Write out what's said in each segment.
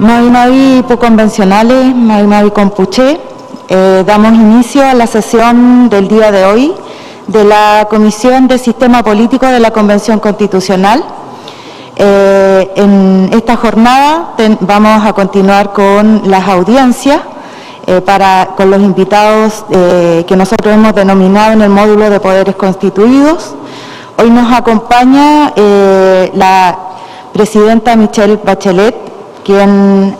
Mavi convencionales, Mavi Compuché. Damos inicio a la sesión del día de hoy de la Comisión de Sistema Político de la Convención Constitucional. En esta jornada vamos a continuar con las audiencias con los invitados que nosotros hemos denominado en el módulo de poderes constituidos. Hoy nos acompaña la presidenta Michelle Bachelet,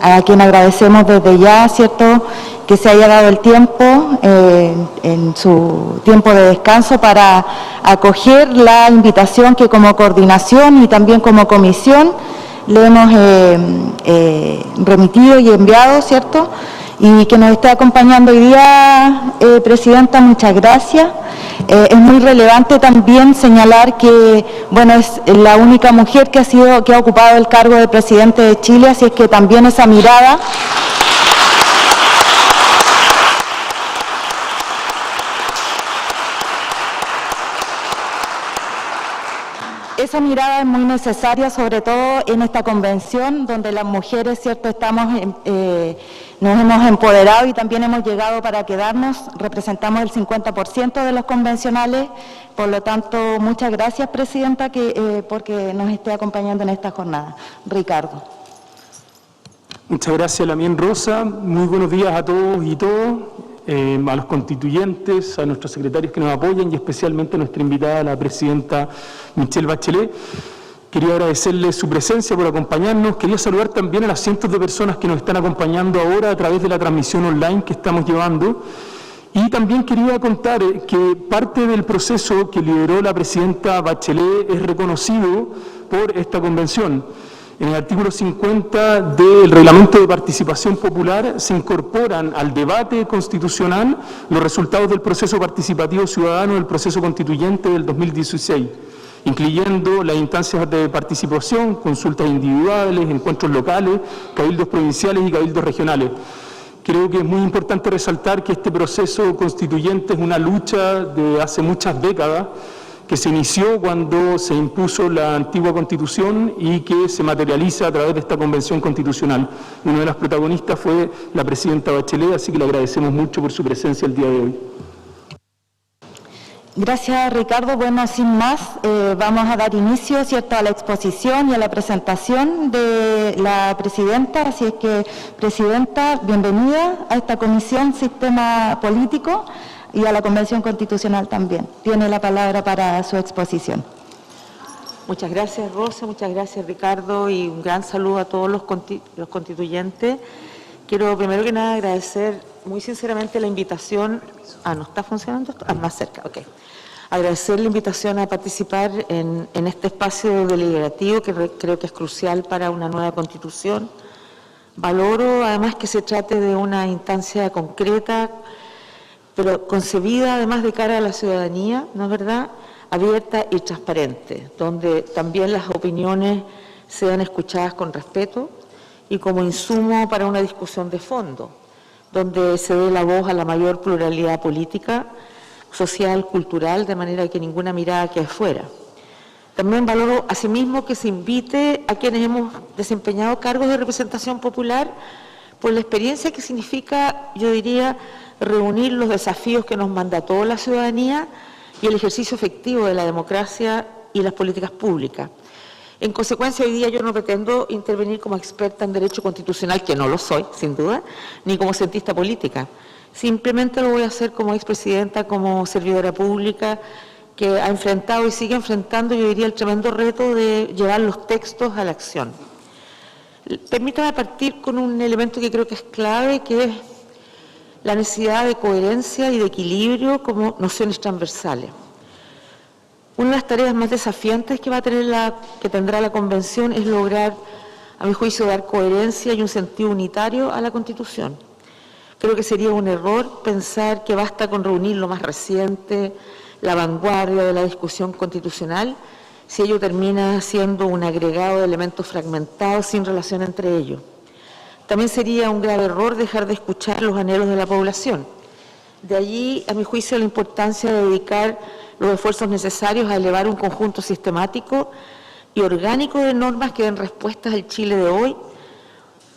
a quien agradecemos desde ya, ¿cierto?, que se haya dado el tiempo, en su tiempo de descanso, para acoger la invitación que como coordinación y también como comisión le hemos remitido y enviado, ¿cierto?, y que nos esté acompañando hoy día, presidenta, muchas gracias. Es muy relevante también señalar que, bueno, es la única mujer que ha ocupado el cargo de presidente de Chile, así es que también esa mirada es muy necesaria, sobre todo en esta convención, donde las mujeres, ¿cierto?, nos hemos empoderado y también hemos llegado para quedarnos. Representamos el 50% de los convencionales, por lo tanto, muchas gracias, presidenta, porque nos esté acompañando en esta jornada. Ricardo. Muchas gracias, Lamien Rosa. Muy buenos días a todos y todas, a los constituyentes, a nuestros secretarios que nos apoyan y especialmente a nuestra invitada, la presidenta Michelle Bachelet. Quería agradecerle su presencia, por acompañarnos. Quería saludar también a las cientos de personas que nos están acompañando ahora a través de la transmisión online que estamos llevando. Y también quería contar que parte del proceso que lideró la presidenta Bachelet es reconocido por esta convención. En el artículo 50 del Reglamento de Participación Popular se incorporan al debate constitucional los resultados del proceso participativo ciudadano del proceso constituyente del 2016, incluyendo las instancias de participación, consultas individuales, encuentros locales, cabildos provinciales y cabildos regionales. Creo que es muy importante resaltar que este proceso constituyente es una lucha de hace muchas décadas, que se inició cuando se impuso la antigua Constitución y que se materializa a través de esta Convención Constitucional. Una de las protagonistas fue la presidenta Bachelet, así que le agradecemos mucho por su presencia el día de hoy. Gracias, Ricardo. Bueno, sin más, vamos a dar inicio, ¿cierto?, a la exposición y a la presentación de la presidenta. Así es que, presidenta, bienvenida a esta Comisión Sistema Político y a la Convención Constitucional también. Tiene la palabra para su exposición. Muchas gracias, Rosa, muchas gracias, Ricardo, y un gran saludo a todos los constituyentes. Quiero primero que nada agradecer muy sinceramente la invitación. ¿No está funcionando esto? Más cerca, ok. Agradecer la invitación a participar en este espacio deliberativo que creo que es crucial para una nueva Constitución. Valoro además que se trate de una instancia concreta, pero concebida además de cara a la ciudadanía, ¿no es verdad?, abierta y transparente, donde también las opiniones sean escuchadas con respeto y como insumo para una discusión de fondo, donde se dé la voz a la mayor pluralidad política, social, cultural, de manera que ninguna mirada quede fuera. También valoro asimismo que se invite a quienes hemos desempeñado cargos de representación popular por la experiencia que significa, yo diría, reunir los desafíos que nos mandató la ciudadanía y el ejercicio efectivo de la democracia y las políticas públicas. En consecuencia, hoy día yo no pretendo intervenir como experta en derecho constitucional, que no lo soy, sin duda, ni como cientista política. Simplemente lo voy a hacer como expresidenta, como servidora pública, que ha enfrentado y sigue enfrentando, yo diría, el tremendo reto de llevar los textos a la acción. Permítame partir con un elemento que creo que es clave, que es la necesidad de coherencia y de equilibrio como nociones transversales. Una de las tareas más desafiantes que tendrá la Convención es lograr, a mi juicio, dar coherencia y un sentido unitario a la Constitución. Creo que sería un error pensar que basta con reunir lo más reciente, la vanguardia de la discusión constitucional, si ello termina siendo un agregado de elementos fragmentados sin relación entre ellos. También sería un grave error dejar de escuchar los anhelos de la población. De allí, a mi juicio, la importancia de dedicar los esfuerzos necesarios a elevar un conjunto sistemático y orgánico de normas que den respuestas al Chile de hoy,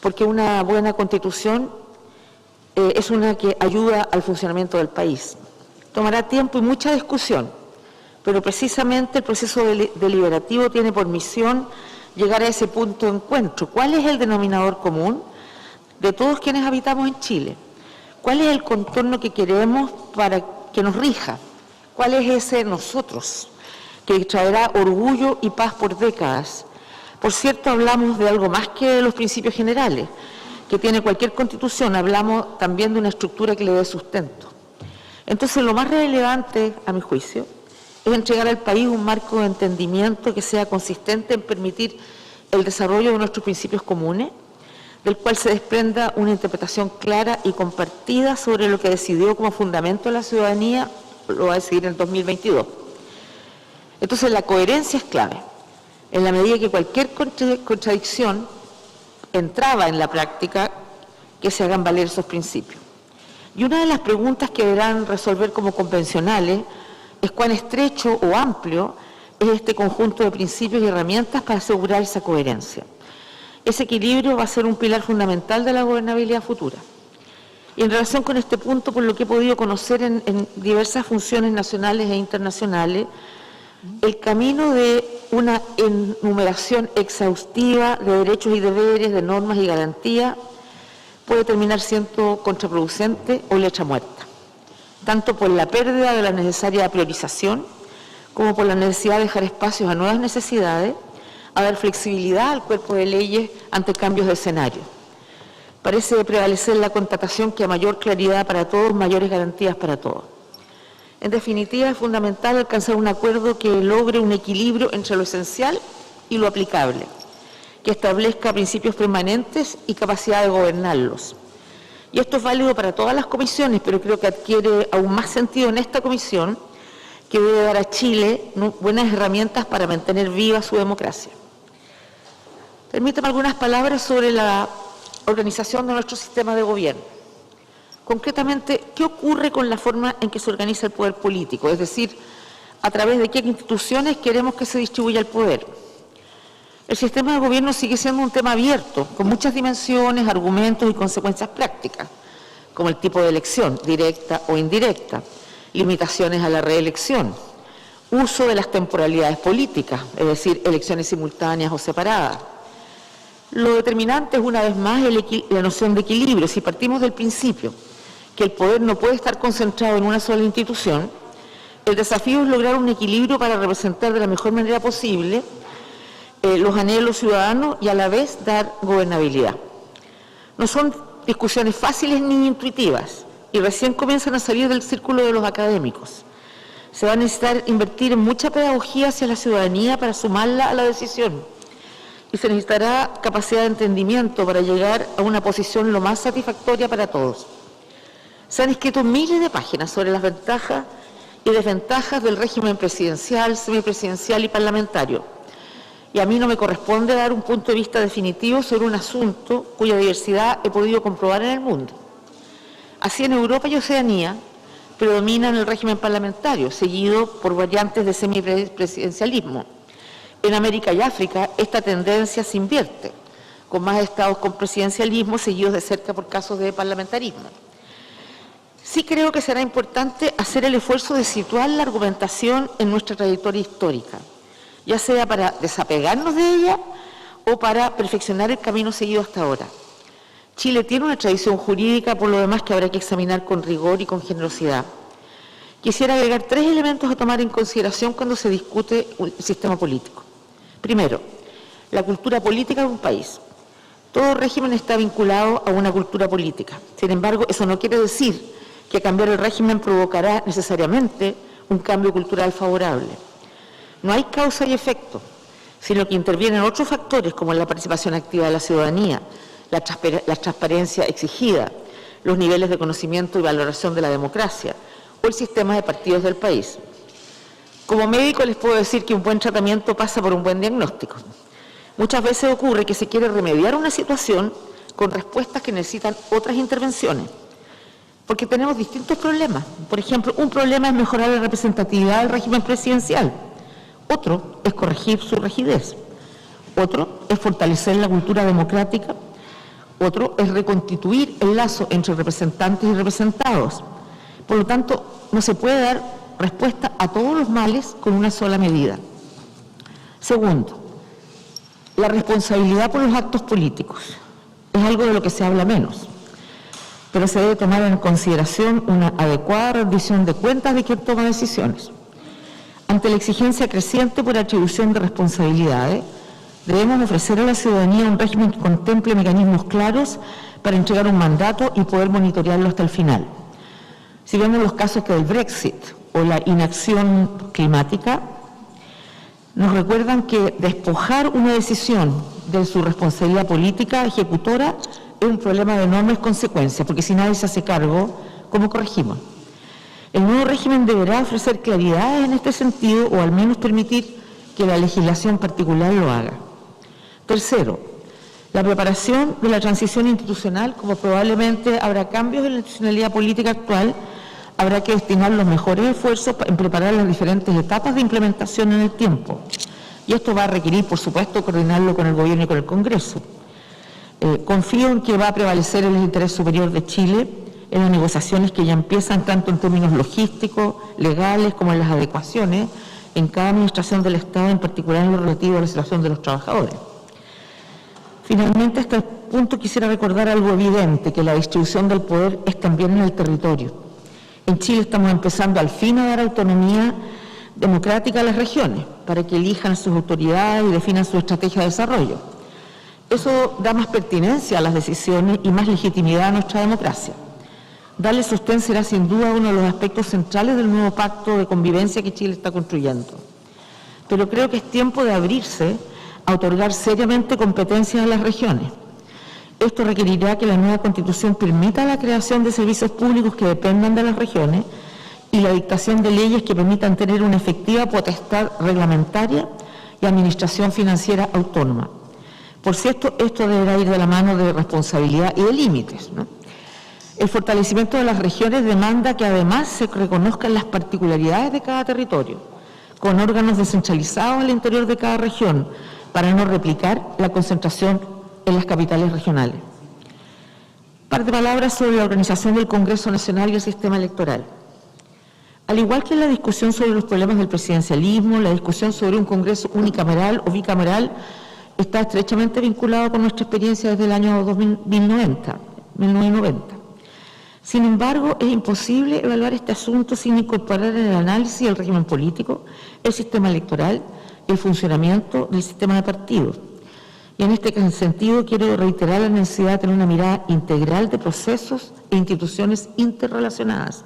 porque una buena Constitución es una que ayuda al funcionamiento del país. Tomará tiempo y mucha discusión, pero precisamente el proceso deliberativo tiene por misión llegar a ese punto de encuentro. ¿Cuál es el denominador común de todos quienes habitamos en Chile? ¿Cuál es el contorno que queremos para que nos rija? ¿Cuál es ese nosotros que traerá orgullo y paz por décadas? Por cierto, hablamos de algo más que de los principios generales que tiene cualquier constitución, hablamos también de una estructura que le dé sustento. Entonces, lo más relevante, a mi juicio, es entregar al país un marco de entendimiento que sea consistente en permitir el desarrollo de nuestros principios comunes, del cual se desprenda una interpretación clara y compartida sobre lo que decidió como fundamento la ciudadanía, lo va a decidir en el 2022. Entonces, la coherencia es clave, en la medida que cualquier contradicción entraba en la práctica, que se hagan valer esos principios. Y una de las preguntas que deberán resolver como convencionales es cuán estrecho o amplio es este conjunto de principios y herramientas para asegurar esa coherencia. Ese equilibrio va a ser un pilar fundamental de la gobernabilidad futura. Y en relación con este punto, por lo que he podido conocer en diversas funciones nacionales e internacionales, el camino de una enumeración exhaustiva de derechos y deberes, de normas y garantías, puede terminar siendo contraproducente o letra muerta, tanto por la pérdida de la necesaria priorización, como por la necesidad de dejar espacios a nuevas necesidades, a dar flexibilidad al cuerpo de leyes ante cambios de escenario. Parece prevalecer la constatación que a mayor claridad para todos, mayores garantías para todos. En definitiva, es fundamental alcanzar un acuerdo que logre un equilibrio entre lo esencial y lo aplicable, que establezca principios permanentes y capacidad de gobernarlos. Y esto es válido para todas las comisiones, pero creo que adquiere aún más sentido en esta comisión, que debe dar a Chile buenas herramientas para mantener viva su democracia. Permítanme algunas palabras sobre la organización de nuestro sistema de gobierno. Concretamente, ¿qué ocurre con la forma en que se organiza el poder político? Es decir, a través de qué instituciones queremos que se distribuya el poder. El sistema de gobierno sigue siendo un tema abierto, con muchas dimensiones, argumentos y consecuencias prácticas, como el tipo de elección, directa o indirecta, limitaciones a la reelección, uso de las temporalidades políticas, es decir, elecciones simultáneas o separadas. Lo determinante es, una vez más, la noción de equilibrio. Si partimos del principio que el poder no puede estar concentrado en una sola institución, el desafío es lograr un equilibrio para representar de la mejor manera posible los anhelos ciudadanos y a la vez dar gobernabilidad. No son discusiones fáciles ni intuitivas y recién comienzan a salir del círculo de los académicos. Se va a necesitar invertir en mucha pedagogía hacia la ciudadanía para sumarla a la decisión y se necesitará capacidad de entendimiento para llegar a una posición lo más satisfactoria para todos. Se han escrito miles de páginas sobre las ventajas y desventajas del régimen presidencial, semipresidencial y parlamentario. Y a mí no me corresponde dar un punto de vista definitivo sobre un asunto cuya diversidad he podido comprobar en el mundo. Así, en Europa y Oceanía predominan el régimen parlamentario, seguido por variantes de semipresidencialismo. En América y África esta tendencia se invierte, con más estados con presidencialismo seguidos de cerca por casos de parlamentarismo. Sí creo que será importante hacer el esfuerzo de situar la argumentación en nuestra trayectoria histórica, ya sea para desapegarnos de ella o para perfeccionar el camino seguido hasta ahora. Chile tiene una tradición jurídica, por lo demás, que habrá que examinar con rigor y con generosidad. Quisiera agregar 3 elementos a tomar en consideración cuando se discute el sistema político. Primero, la cultura política de un país. Todo régimen está vinculado a una cultura política. Sin embargo, eso no quiere decir que cambiar el régimen provocará necesariamente un cambio cultural favorable. No hay causa y efecto, sino que intervienen otros factores como la participación activa de la ciudadanía, la transparencia exigida, los niveles de conocimiento y valoración de la democracia o el sistema de partidos del país. Como médico les puedo decir que un buen tratamiento pasa por un buen diagnóstico. Muchas veces ocurre que se quiere remediar una situación con respuestas que necesitan otras intervenciones, porque tenemos distintos problemas. Por ejemplo, un problema es mejorar la representatividad del régimen presidencial, otro es corregir su rigidez, otro es fortalecer la cultura democrática Otro es reconstituir el lazo entre representantes y representados. Por lo tanto, no se puede dar respuesta a todos los males con una sola medida. Segundo, la responsabilidad por los actos políticos. Es algo de lo que se habla menos, pero se debe tomar en consideración una adecuada rendición de cuentas de quien toma decisiones. Ante la exigencia creciente por atribución de responsabilidades, debemos ofrecer a la ciudadanía un régimen que contemple mecanismos claros para entregar un mandato y poder monitorearlo hasta el final. Si vemos los casos que del Brexit o la inacción climática, nos recuerdan que despojar una decisión de su responsabilidad política ejecutora es un problema de enormes consecuencias, porque si nadie se hace cargo, ¿cómo corregimos? El nuevo régimen deberá ofrecer claridades en este sentido o al menos permitir que la legislación particular lo haga. Tercero, la preparación de la transición institucional, como probablemente habrá cambios en la institucionalidad política actual, habrá que destinar los mejores esfuerzos en preparar las diferentes etapas de implementación en el tiempo. Y esto va a requerir, por supuesto, coordinarlo con el Gobierno y con el Congreso. Confío en que va a prevalecer el interés superior de Chile en las negociaciones que ya empiezan, tanto en términos logísticos, legales, como en las adecuaciones en cada administración del Estado, en particular en lo relativo a la situación de los trabajadores. Finalmente, hasta el punto quisiera recordar algo evidente, que la distribución del poder es también en el territorio. En Chile estamos empezando al fin a dar autonomía democrática a las regiones para que elijan sus autoridades y definan su estrategia de desarrollo. Eso da más pertinencia a las decisiones y más legitimidad a nuestra democracia. Darle sostén será sin duda uno de los aspectos centrales del nuevo pacto de convivencia que Chile está construyendo. Pero creo que es tiempo de abrirse a otorgar seriamente competencias a las regiones. Esto requerirá que la nueva Constitución permita la creación de servicios públicos que dependan de las regiones y la dictación de leyes que permitan tener una efectiva potestad reglamentaria y administración financiera autónoma. Por cierto, esto deberá ir de la mano de responsabilidad y de límites, ¿no? El fortalecimiento de las regiones demanda que además se reconozcan las particularidades de cada territorio, con órganos descentralizados al interior de cada región, para no replicar la concentración en las capitales regionales. Un par de palabras sobre la organización del Congreso Nacional y el sistema electoral. Al igual que en la discusión sobre los problemas del presidencialismo, la discusión sobre un Congreso unicameral o bicameral está estrechamente vinculado con nuestra experiencia desde el año 1990. Sin embargo, es imposible evaluar este asunto sin incorporar en el análisis del régimen político, el sistema electoral y el funcionamiento del sistema de partidos. Y en este sentido quiero reiterar la necesidad de tener una mirada integral de procesos e instituciones interrelacionadas.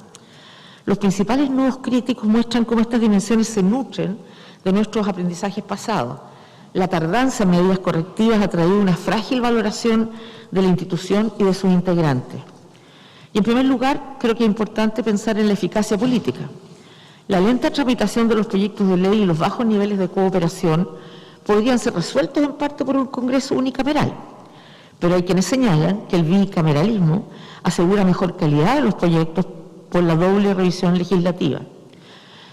Los principales nudos críticos muestran cómo estas dimensiones se nutren de nuestros aprendizajes pasados. La tardanza en medidas correctivas ha traído una frágil valoración de la institución y de sus integrantes. Y en primer lugar, creo que es importante pensar en la eficacia política. La lenta tramitación de los proyectos de ley y los bajos niveles de cooperación podrían ser resueltos en parte por un Congreso unicameral, pero hay quienes señalan que el bicameralismo asegura mejor calidad de los proyectos por la doble revisión legislativa.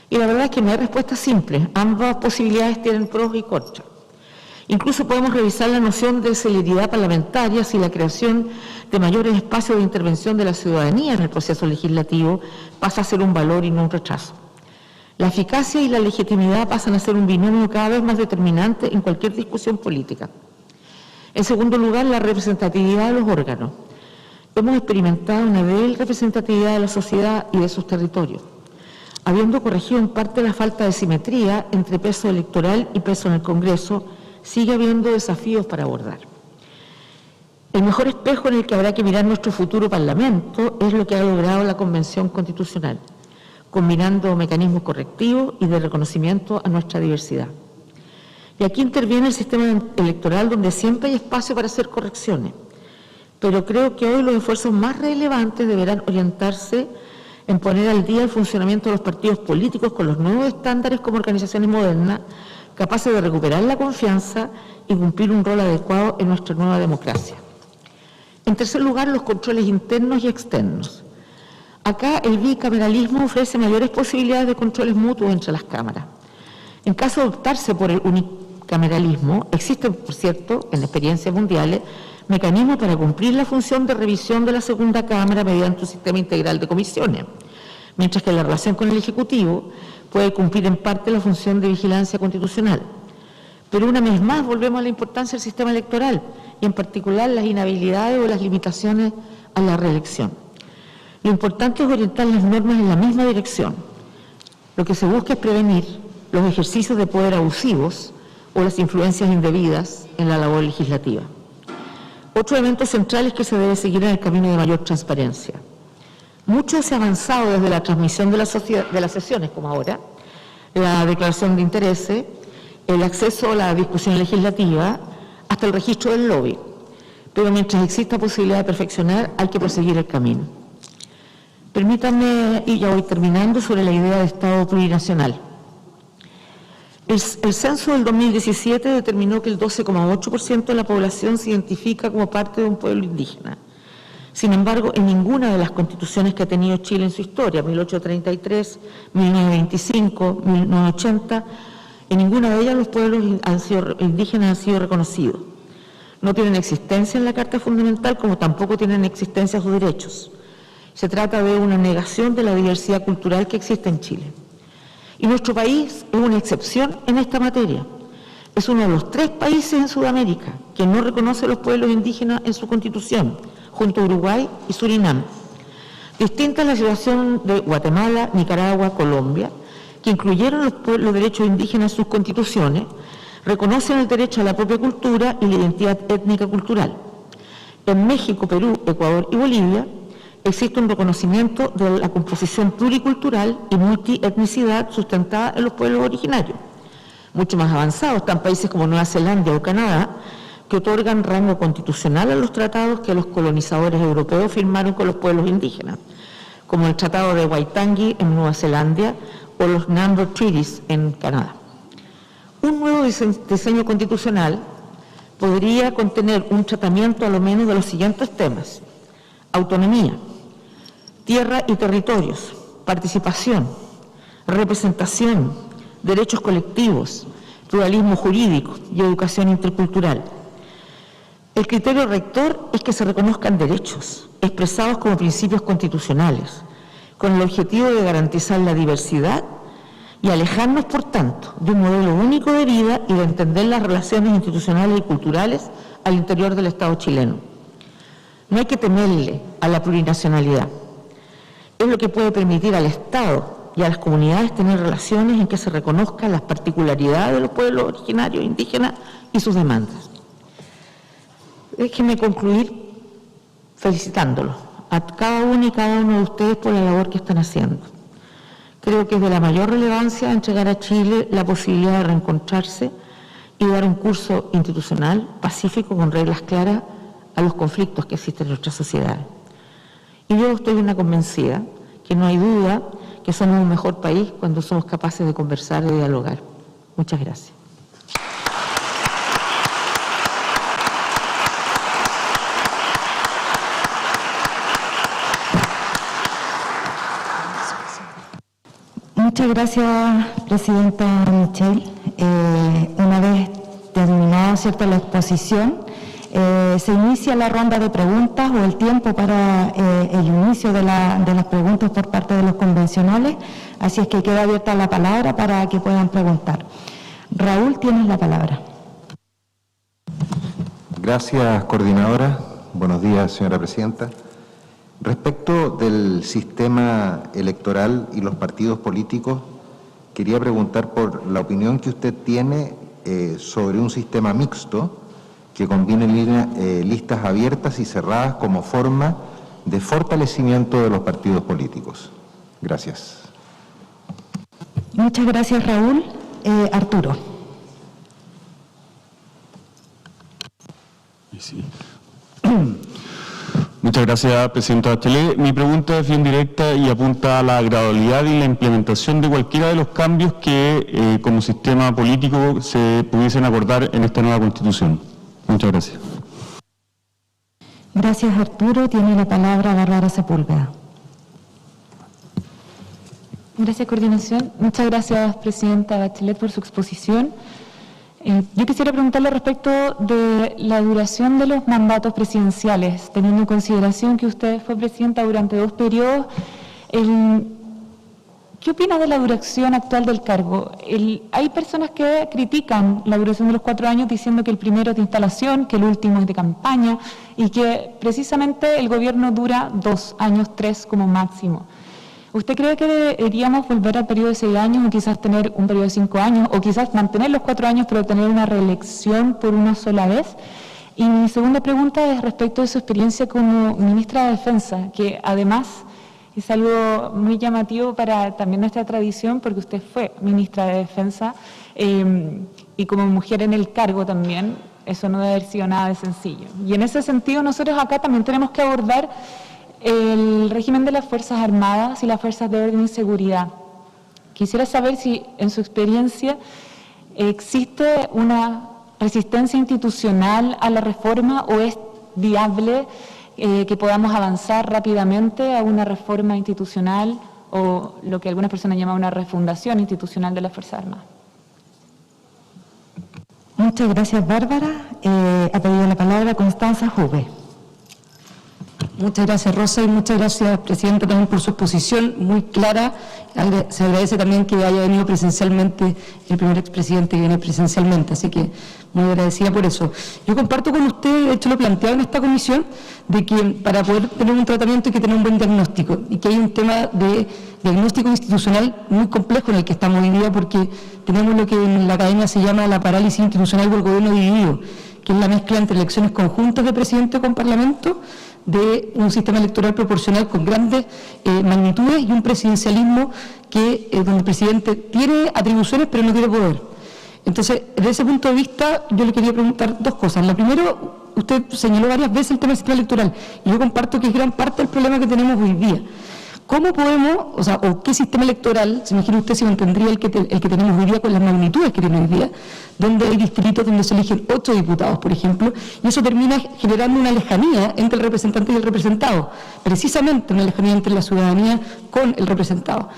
Y la verdad es que no hay respuesta simple, ambas posibilidades tienen pros y contras. Incluso podemos revisar la noción de celeridad parlamentaria si la creación de mayores espacios de intervención de la ciudadanía en el proceso legislativo pasa a ser un valor y no un rechazo. La eficacia y la legitimidad pasan a ser un binomio cada vez más determinante en cualquier discusión política. En segundo lugar, la representatividad de los órganos. Hemos experimentado una débil representatividad de la sociedad y de sus territorios, habiendo corregido en parte la falta de simetría entre peso electoral y peso en el Congreso. Sigue habiendo desafíos para abordar. El mejor espejo en el que habrá que mirar nuestro futuro Parlamento es lo que ha logrado la Convención Constitucional, combinando mecanismos correctivos y de reconocimiento a nuestra diversidad. Y aquí interviene el sistema electoral, donde siempre hay espacio para hacer correcciones, pero creo que hoy los esfuerzos más relevantes deberán orientarse en poner al día el funcionamiento de los partidos políticos con los nuevos estándares como organizaciones modernas, capaces de recuperar la confianza y cumplir un rol adecuado en nuestra nueva democracia. En tercer lugar, los controles internos y externos. Acá el bicameralismo ofrece mayores posibilidades de controles mutuos entre las cámaras. En caso de optarse por el unicameralismo, existen, por cierto, en experiencias mundiales, mecanismos para cumplir la función de revisión de la segunda Cámara mediante un sistema integral de comisiones, mientras que la relación con el Ejecutivo puede cumplir en parte la función de vigilancia constitucional. Pero una vez más volvemos a la importancia del sistema electoral y en particular las inhabilidades o las limitaciones a la reelección. Lo importante es orientar las normas en la misma dirección. Lo que se busca es prevenir los ejercicios de poder abusivos o las influencias indebidas en la labor legislativa. Otro elemento central es que se debe seguir en el camino de mayor transparencia. Mucho se ha avanzado desde la transmisión de las sesiones, como ahora, la declaración de intereses, el acceso a la discusión legislativa, hasta el registro del lobby. Pero mientras exista posibilidad de perfeccionar, hay que proseguir el camino. Permítanme, y ya voy terminando, sobre la idea de Estado plurinacional. El censo del 2017 determinó que el 12,8% de la población se identifica como parte de un pueblo indígena. Sin embargo, en ninguna de las constituciones que ha tenido Chile en su historia, 1833, 1925, 1980, en ninguna de ellas los pueblos indígenas han sido reconocidos. No tienen existencia en la Carta Fundamental, como tampoco tienen existencia sus derechos. Se trata de una negación de la diversidad cultural que existe en Chile. Y nuestro país es una excepción en esta materia. Es uno de los 3 países en Sudamérica que no reconoce a los pueblos indígenas en su constitución, junto a Uruguay y Surinam. Distinta es la situación de Guatemala, Nicaragua, Colombia, que incluyeron los derechos indígenas en sus constituciones, reconocen el derecho a la propia cultura y la identidad étnica cultural. En México, Perú, Ecuador y Bolivia existe un reconocimiento de la composición pluricultural y multietnicidad sustentada en los pueblos originarios. Mucho más avanzados están países como Nueva Zelanda o Canadá, que otorgan rango constitucional a los tratados que los colonizadores europeos firmaron con los pueblos indígenas, como el Tratado de Waitangi en Nueva Zelanda o los Number Treaties en Canadá. Un nuevo diseño constitucional podría contener un tratamiento a lo menos de los siguientes temas: autonomía, tierra y territorios, participación, representación, derechos colectivos, pluralismo jurídico y educación intercultural. El criterio rector es que se reconozcan derechos, expresados como principios constitucionales, con el objetivo de garantizar la diversidad y alejarnos, por tanto, de un modelo único de vida y de entender las relaciones institucionales y culturales al interior del Estado chileno. No hay que temerle a la plurinacionalidad. Es lo que puede permitir al Estado y a las comunidades tener relaciones en que se reconozcan las particularidades de los pueblos originarios indígenas y sus demandas. Déjenme concluir felicitándolos a cada uno y cada uno de ustedes por la labor que están haciendo. Creo que es de la mayor relevancia entregar a Chile la posibilidad de reencontrarse y dar un curso institucional pacífico con reglas claras a los conflictos que existen en nuestra sociedad. Y yo estoy una convencida que no hay duda que somos un mejor país cuando somos capaces de conversar y de dialogar. Muchas gracias. Muchas gracias, Presidenta Michelle. Una vez terminada, ¿cierto?, la exposición, se inicia la ronda de preguntas o el tiempo para el inicio de las preguntas por parte de los convencionales, así es que queda abierta la palabra para que puedan preguntar. Raúl, tienes la palabra. Gracias, coordinadora. Buenos días, señora Presidenta. Respecto del sistema electoral y los partidos políticos, quería preguntar por la opinión que usted tiene sobre un sistema mixto que combine listas abiertas y cerradas como forma de fortalecimiento de los partidos políticos. Gracias. Muchas gracias, Raúl. Arturo. Sí. Muchas gracias, Presidenta Bachelet. Mi pregunta es bien directa y apunta a la gradualidad y la implementación de cualquiera de los cambios que como sistema político se pudiesen acordar en esta nueva Constitución. Muchas gracias. Gracias, Arturo. Tiene la palabra Bárbara Sepúlveda. Gracias, coordinación. Muchas gracias, Presidenta Bachelet, por su exposición. Yo quisiera preguntarle respecto de la duración de los mandatos presidenciales, teniendo en consideración que usted fue presidenta durante 2 periodos. ¿Qué opina de la duración actual del cargo? Hay personas que critican la duración de los 4 años diciendo que el primero es de instalación, que el último es de campaña y que precisamente el gobierno dura 2 años, 3 como máximo. ¿Usted cree que deberíamos volver al periodo de 6 años o quizás tener un periodo de 5 años o quizás mantener los 4 años pero tener una reelección por una sola vez? Y mi segunda pregunta es respecto de su experiencia como ministra de Defensa, que además es algo muy llamativo para también nuestra tradición porque usted fue ministra de Defensa y como mujer en el cargo también, eso no debe haber sido nada de sencillo. Y en ese sentido nosotros acá también tenemos que abordar el régimen de las Fuerzas Armadas y las Fuerzas de Orden y Seguridad. Quisiera saber si en su experiencia existe una resistencia institucional a la reforma o es viable que podamos avanzar rápidamente a una reforma institucional o lo que algunas personas llaman una refundación institucional de las Fuerzas Armadas. Muchas gracias, Bárbara. Ha pedido la palabra Constanza Juve. Muchas gracias, Rosa, y muchas gracias, Presidenta, también por su exposición muy clara. Se agradece también que haya venido presencialmente el primer expresidente que viene presencialmente, así que muy agradecida por eso. Yo comparto con usted, de hecho lo planteaba en esta comisión, de que para poder tener un tratamiento hay que tener un buen diagnóstico y que hay un tema de diagnóstico institucional muy complejo en el que estamos hoy día porque tenemos lo que en la academia se llama la parálisis institucional por gobierno dividido, que es la mezcla entre elecciones conjuntas de presidente con parlamento, de un sistema electoral proporcional con grandes magnitudes y un presidencialismo que donde el presidente tiene atribuciones pero no tiene poder. Entonces, desde ese punto de vista, yo le quería preguntar 2 cosas. La primera, usted señaló varias veces el tema del sistema electoral y yo comparto que es gran parte del problema que tenemos hoy día. ¿Cómo podemos, o qué sistema electoral, se imagina usted si mantendría el que tenemos hoy día con las magnitudes que tiene hoy día, donde hay distritos donde se eligen 8 diputados, por ejemplo, y eso termina generando una lejanía entre el representante y el representado, precisamente una lejanía entre la ciudadanía con el representado?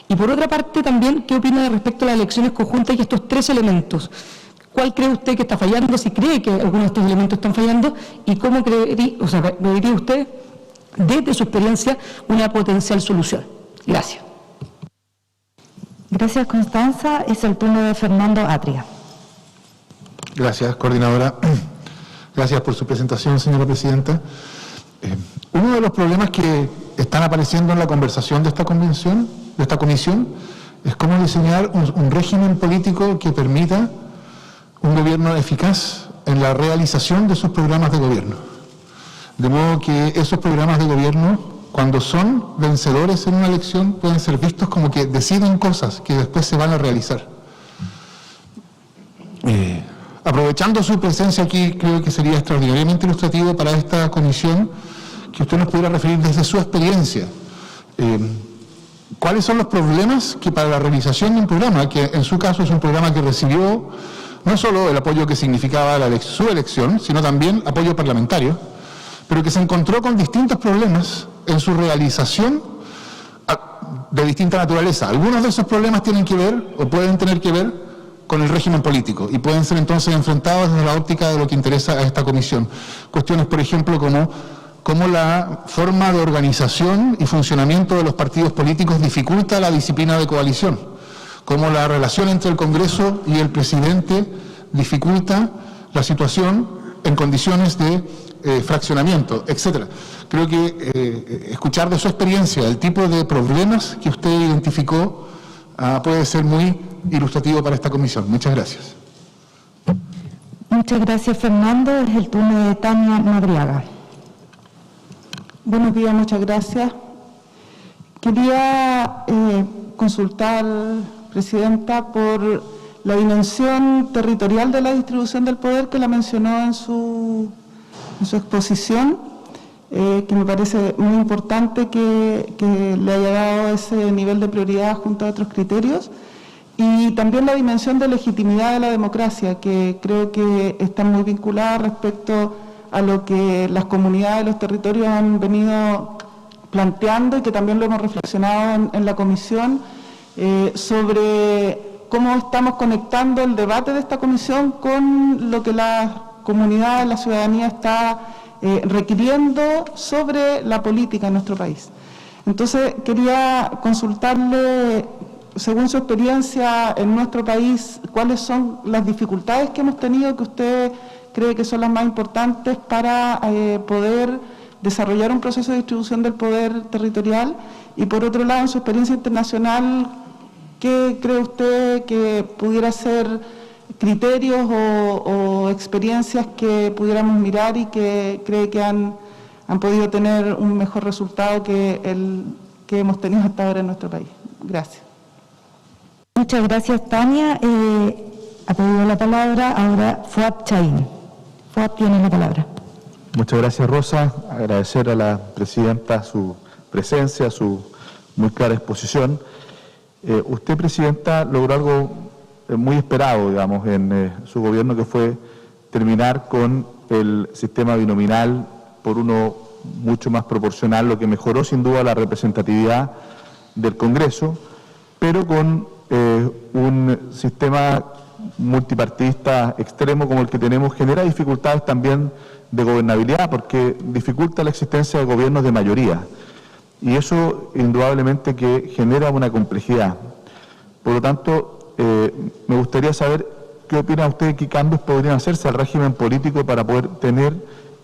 Y por otra parte también, ¿qué opina respecto a las elecciones conjuntas y estos 3 elementos? ¿Cuál cree usted que está fallando, si cree que algunos de estos elementos están fallando, y cómo vería usted, desde su experiencia, una potencial solución? Gracias. Gracias, Constanza. Es el turno de Fernando Atria. Gracias, coordinadora. Gracias por su presentación, señora presidenta. Uno de los problemas que están apareciendo en la conversación de esta comisión, es cómo diseñar un régimen político que permita un gobierno eficaz en la realización de sus programas de gobierno. De modo que esos programas de gobierno, cuando son vencedores en una elección, pueden ser vistos como que deciden cosas que después se van a realizar. Aprovechando su presencia aquí, creo que sería extraordinariamente ilustrativo para esta comisión que usted nos pudiera referir desde su experiencia. ¿Cuáles son los problemas que para la realización de un programa, que en su caso es un programa que recibió no solo el apoyo que significaba su elección, sino también apoyo parlamentario, pero que se encontró con distintos problemas en su realización de distinta naturaleza? Algunos de esos problemas tienen que ver, o pueden tener que ver, con el régimen político, y pueden ser entonces enfrentados desde la óptica de lo que interesa a esta comisión. Cuestiones, por ejemplo, como la forma de organización y funcionamiento de los partidos políticos dificulta la disciplina de coalición, como la relación entre el Congreso y el presidente dificulta la situación en condiciones de fraccionamiento, etcétera. Creo que escuchar de su experiencia el tipo de problemas que usted identificó puede ser muy ilustrativo para esta comisión. Muchas gracias. Muchas gracias, Fernando. Es el turno de Tania Madriaga. Buenos días, muchas gracias. Quería consultar, Presidenta, por la dimensión territorial de la distribución del poder que la mencionó en su exposición, que me parece muy importante que le haya dado ese nivel de prioridad junto a otros criterios, y también la dimensión de legitimidad de la democracia, que creo que está muy vinculada respecto a lo que las comunidades de los territorios han venido planteando y que también lo hemos reflexionado en la comisión, sobre cómo estamos conectando el debate de esta comisión con lo que la comunidad, la ciudadanía está requiriendo sobre la política en nuestro país. Entonces, quería consultarle, según su experiencia en nuestro país, cuáles son las dificultades que hemos tenido que usted cree que son las más importantes para poder desarrollar un proceso de distribución del poder territorial, y por otro lado, en su experiencia internacional, ¿qué cree usted que pudiera ser criterios o experiencias que pudiéramos mirar y que cree que han podido tener un mejor resultado que el que hemos tenido hasta ahora en nuestro país? Gracias. Muchas gracias, Tania. Ha pedido la palabra ahora Fuad Chaín. Fuad, tiene la palabra. Muchas gracias, Rosa. Agradecer a la presidenta su presencia, su muy clara exposición. Usted, presidenta, logró algo muy esperado, digamos, en su gobierno, que fue terminar con el sistema binominal por uno mucho más proporcional, lo que mejoró sin duda la representatividad del Congreso, pero con un sistema multipartidista extremo como el que tenemos genera dificultades también de gobernabilidad, porque dificulta la existencia de gobiernos de mayoría, y eso indudablemente que genera una complejidad. Por lo tanto, me gustaría saber qué opina usted, qué cambios podrían hacerse al régimen político para poder tener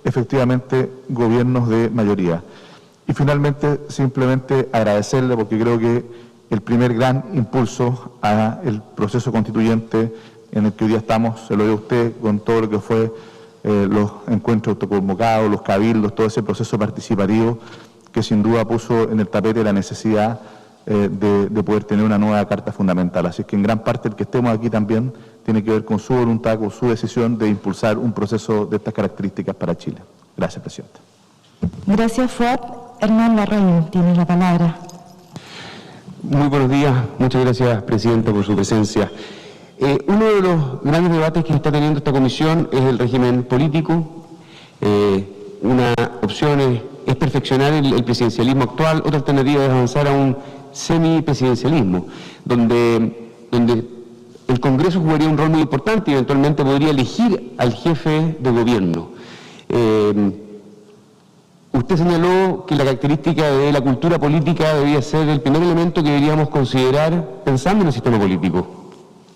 efectivamente gobiernos de mayoría. Y finalmente, simplemente agradecerle, porque creo que el primer gran impulso al proceso constituyente en el que hoy día estamos, se lo dio usted con todo lo que fue los encuentros autoconvocados, los cabildos, todo ese proceso participativo que sin duda puso en el tapete la necesidad de poder tener una nueva Carta Fundamental. Así que en gran parte el que estemos aquí también tiene que ver con su voluntad, con su decisión de impulsar un proceso de estas características para Chile. Gracias, presidenta. Gracias, Fuad. Hernán Larraín tiene la palabra. Muy buenos días. Muchas gracias, presidenta, por su presencia. Uno de los grandes debates que está teniendo esta comisión es el régimen político. Una opción es perfeccionar el presidencialismo actual, otra alternativa es avanzar a un semipresidencialismo, donde el Congreso jugaría un rol muy importante y eventualmente podría elegir al jefe de gobierno. Usted señaló que la característica de la cultura política debía ser el primer elemento que deberíamos considerar pensando en el sistema político.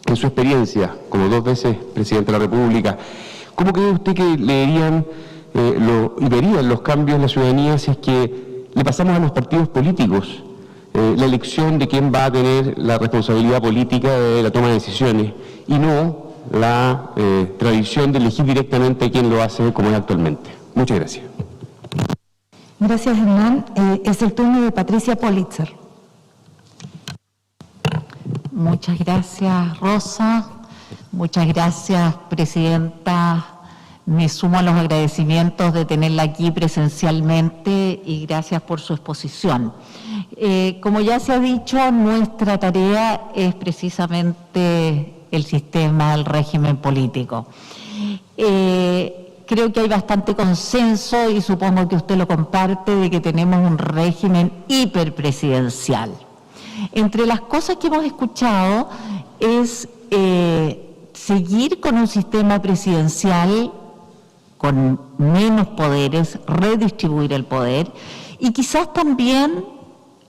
En su experiencia, como 2 veces presidente de la República, ¿cómo cree usted que leerían y verían los cambios en la ciudadanía si es que le pasamos a los partidos políticos la elección de quién va a tener la responsabilidad política de la toma de decisiones y no la tradición de elegir directamente a quién lo hace como es actualmente? Muchas gracias. Gracias, Hernán. Es el turno de Patricia Politzer. Muchas gracias, Rosa. Muchas gracias, presidenta. Me sumo a los agradecimientos de tenerla aquí presencialmente y gracias por su exposición. Como ya se ha dicho, nuestra tarea es precisamente el sistema, el régimen político. Creo que hay bastante consenso y supongo que usted lo comparte de que tenemos un régimen hiperpresidencial. Entre las cosas que hemos escuchado es seguir con un sistema presidencial con menos poderes, redistribuir el poder y quizás también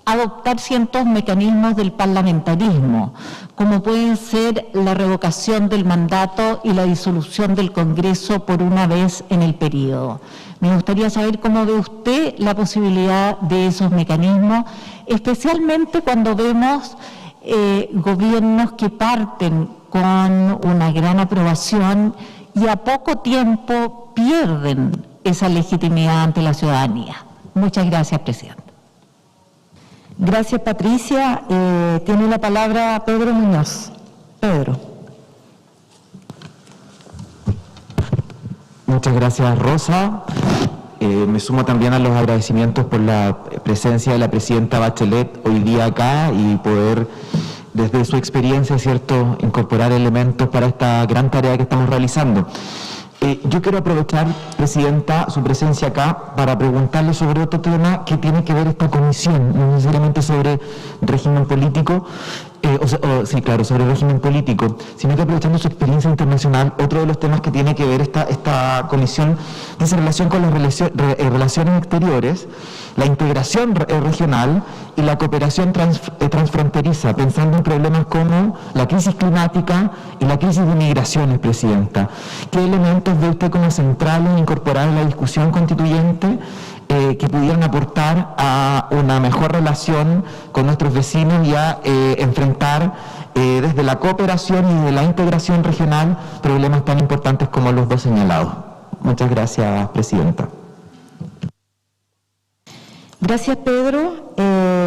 adoptar ciertos mecanismos del parlamentarismo, como pueden ser la revocación del mandato y la disolución del Congreso por una vez en el periodo. Me gustaría saber cómo ve usted la posibilidad de esos mecanismos, especialmente cuando vemos gobiernos que parten con una gran aprobación y a poco tiempo pierden esa legitimidad ante la ciudadanía. Muchas gracias, presidente. Gracias, Patricia. Tiene la palabra Pedro Muñoz. Pedro. Muchas gracias, Rosa. Me sumo también a los agradecimientos por la presencia de la presidenta Bachelet hoy día acá y poder, desde su experiencia, ¿cierto?, incorporar elementos para esta gran tarea que estamos realizando. Yo quiero aprovechar, presidenta, su presencia acá para preguntarle sobre otro tema que tiene que ver esta comisión, no necesariamente sobre régimen político, Sí, claro, sobre el régimen político, sino que aprovechando su experiencia internacional, otro de los temas que tiene que ver esta comisión dice relación con las relaciones exteriores, la integración regional y la cooperación transfronteriza, pensando en problemas como la crisis climática y la crisis de migraciones, Presidenta. ¿Qué elementos ve usted como centrales incorporar en la discusión constituyente que pudieran aportar a una mejor relación con nuestros vecinos y a enfrentar desde la cooperación y de la integración regional problemas tan importantes como los dos señalados? Muchas gracias, Presidenta. Gracias, Pedro.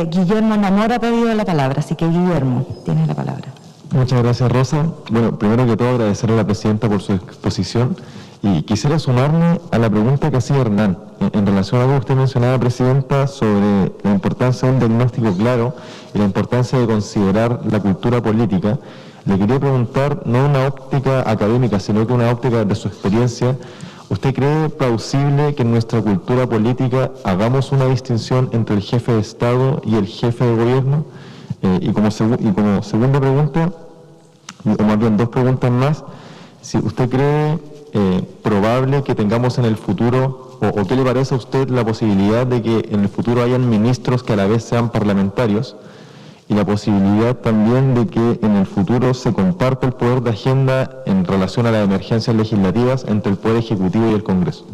Guillermo Namora ha pedido la palabra, así que Guillermo, tienes la palabra. Muchas gracias, Rosa. Bueno, primero que todo agradecerle a la Presidenta por su exposición y quisiera sumarme a la pregunta que hacía Hernán en relación a lo que usted mencionaba, Presidenta, sobre la importancia de un diagnóstico claro y la importancia de considerar la cultura política. Le quería preguntar, no una óptica académica, sino que una óptica de su experiencia. ¿Usted cree plausible que en nuestra cultura política hagamos una distinción entre el jefe de Estado y el jefe de gobierno? Y como segunda pregunta, o más bien dos preguntas más, si usted cree probable que tengamos en el futuro, o qué le parece a usted la posibilidad de que en el futuro hayan ministros que a la vez sean parlamentarios, y la posibilidad también de que en el futuro se comparta el poder de agenda en relación a las emergencias legislativas entre el Poder Ejecutivo y el Congreso.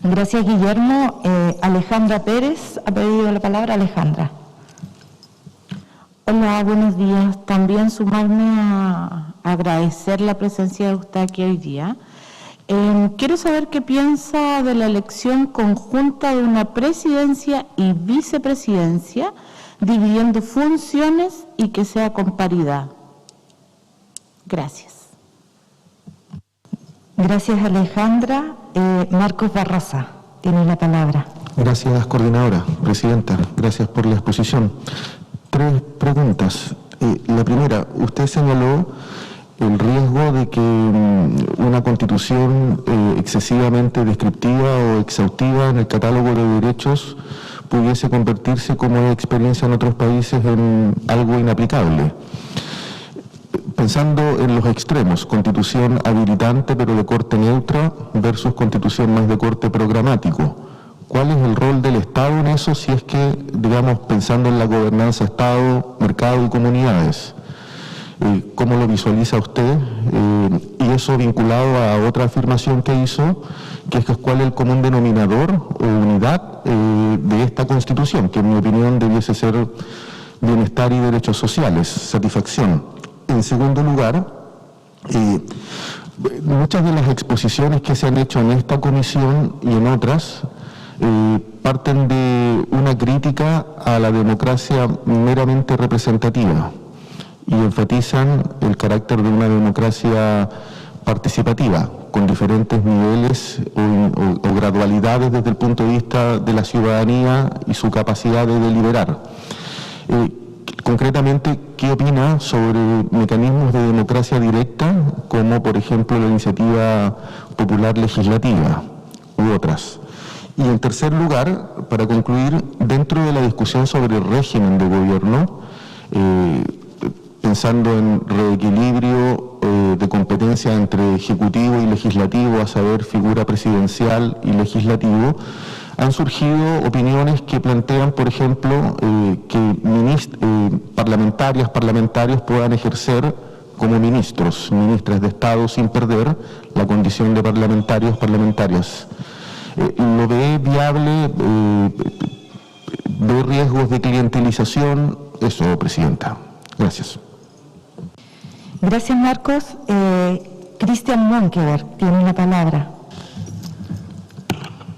Gracias, Guillermo. Alejandra Pérez ha pedido la palabra. Alejandra. Hola, buenos días. También sumarme a agradecer la presencia de usted aquí hoy día. Quiero saber qué piensa de la elección conjunta de una presidencia y vicepresidencia, dividiendo funciones y que sea con paridad. Gracias. Gracias, Alejandra. Marcos Barraza tiene la palabra. Gracias, coordinadora, presidenta. Gracias por la exposición. 3 preguntas. La primera, usted señaló el riesgo de que una constitución excesivamente descriptiva o exhaustiva en el catálogo de derechos pudiese convertirse, como es experiencia en otros países, en algo inaplicable. Pensando en los extremos, constitución habilitante pero de corte neutra versus constitución más de corte programático. ¿Cuál es el rol del Estado en eso, si es que, digamos, pensando en la gobernanza Estado, mercado y comunidades? ¿Cómo lo visualiza usted? Y eso vinculado a otra afirmación que hizo, que es cuál es el común denominador o unidad de esta Constitución, que en mi opinión debiese ser bienestar y derechos sociales, satisfacción. En segundo lugar, muchas de las exposiciones que se han hecho en esta comisión y en otras parten de una crítica a la democracia meramente representativa y enfatizan el carácter de una democracia participativa, con diferentes niveles o gradualidades desde el punto de vista de la ciudadanía y su capacidad de deliberar. Concretamente, ¿qué opina sobre mecanismos de democracia directa, como por ejemplo la iniciativa popular legislativa u otras? Y en tercer lugar, para concluir, dentro de la discusión sobre el régimen de gobierno, pensando en reequilibrio de competencia entre ejecutivo y legislativo, a saber, figura presidencial y legislativo, han surgido opiniones que plantean, por ejemplo, que parlamentarios puedan ejercer como ministras de Estado sin perder la condición de parlamentarias. ¿Lo ve viable? ¿Ve riesgos de clientelización? Eso, Presidenta. Gracias. Gracias, Marcos. Cristian Monkeberg tiene la palabra.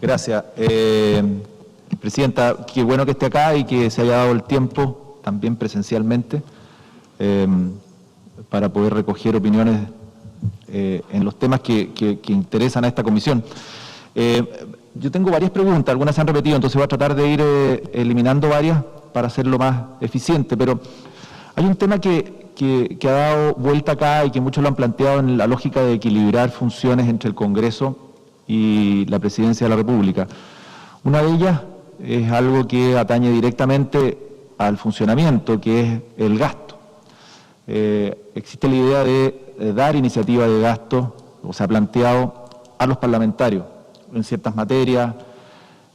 Gracias. Presidenta, qué bueno que esté acá y que se haya dado el tiempo, también presencialmente, para poder recoger opiniones en los temas que interesan a esta comisión. Yo tengo varias preguntas, algunas se han repetido, entonces voy a tratar de ir eliminando varias para hacerlo más eficiente, pero hay un tema que ha dado vuelta acá y que muchos lo han planteado en la lógica de equilibrar funciones entre el Congreso y la Presidencia de la República. Una de ellas es algo que atañe directamente al funcionamiento, que es el gasto. Existe la idea de dar iniciativa de gasto, o se ha planteado a los parlamentarios en ciertas materias.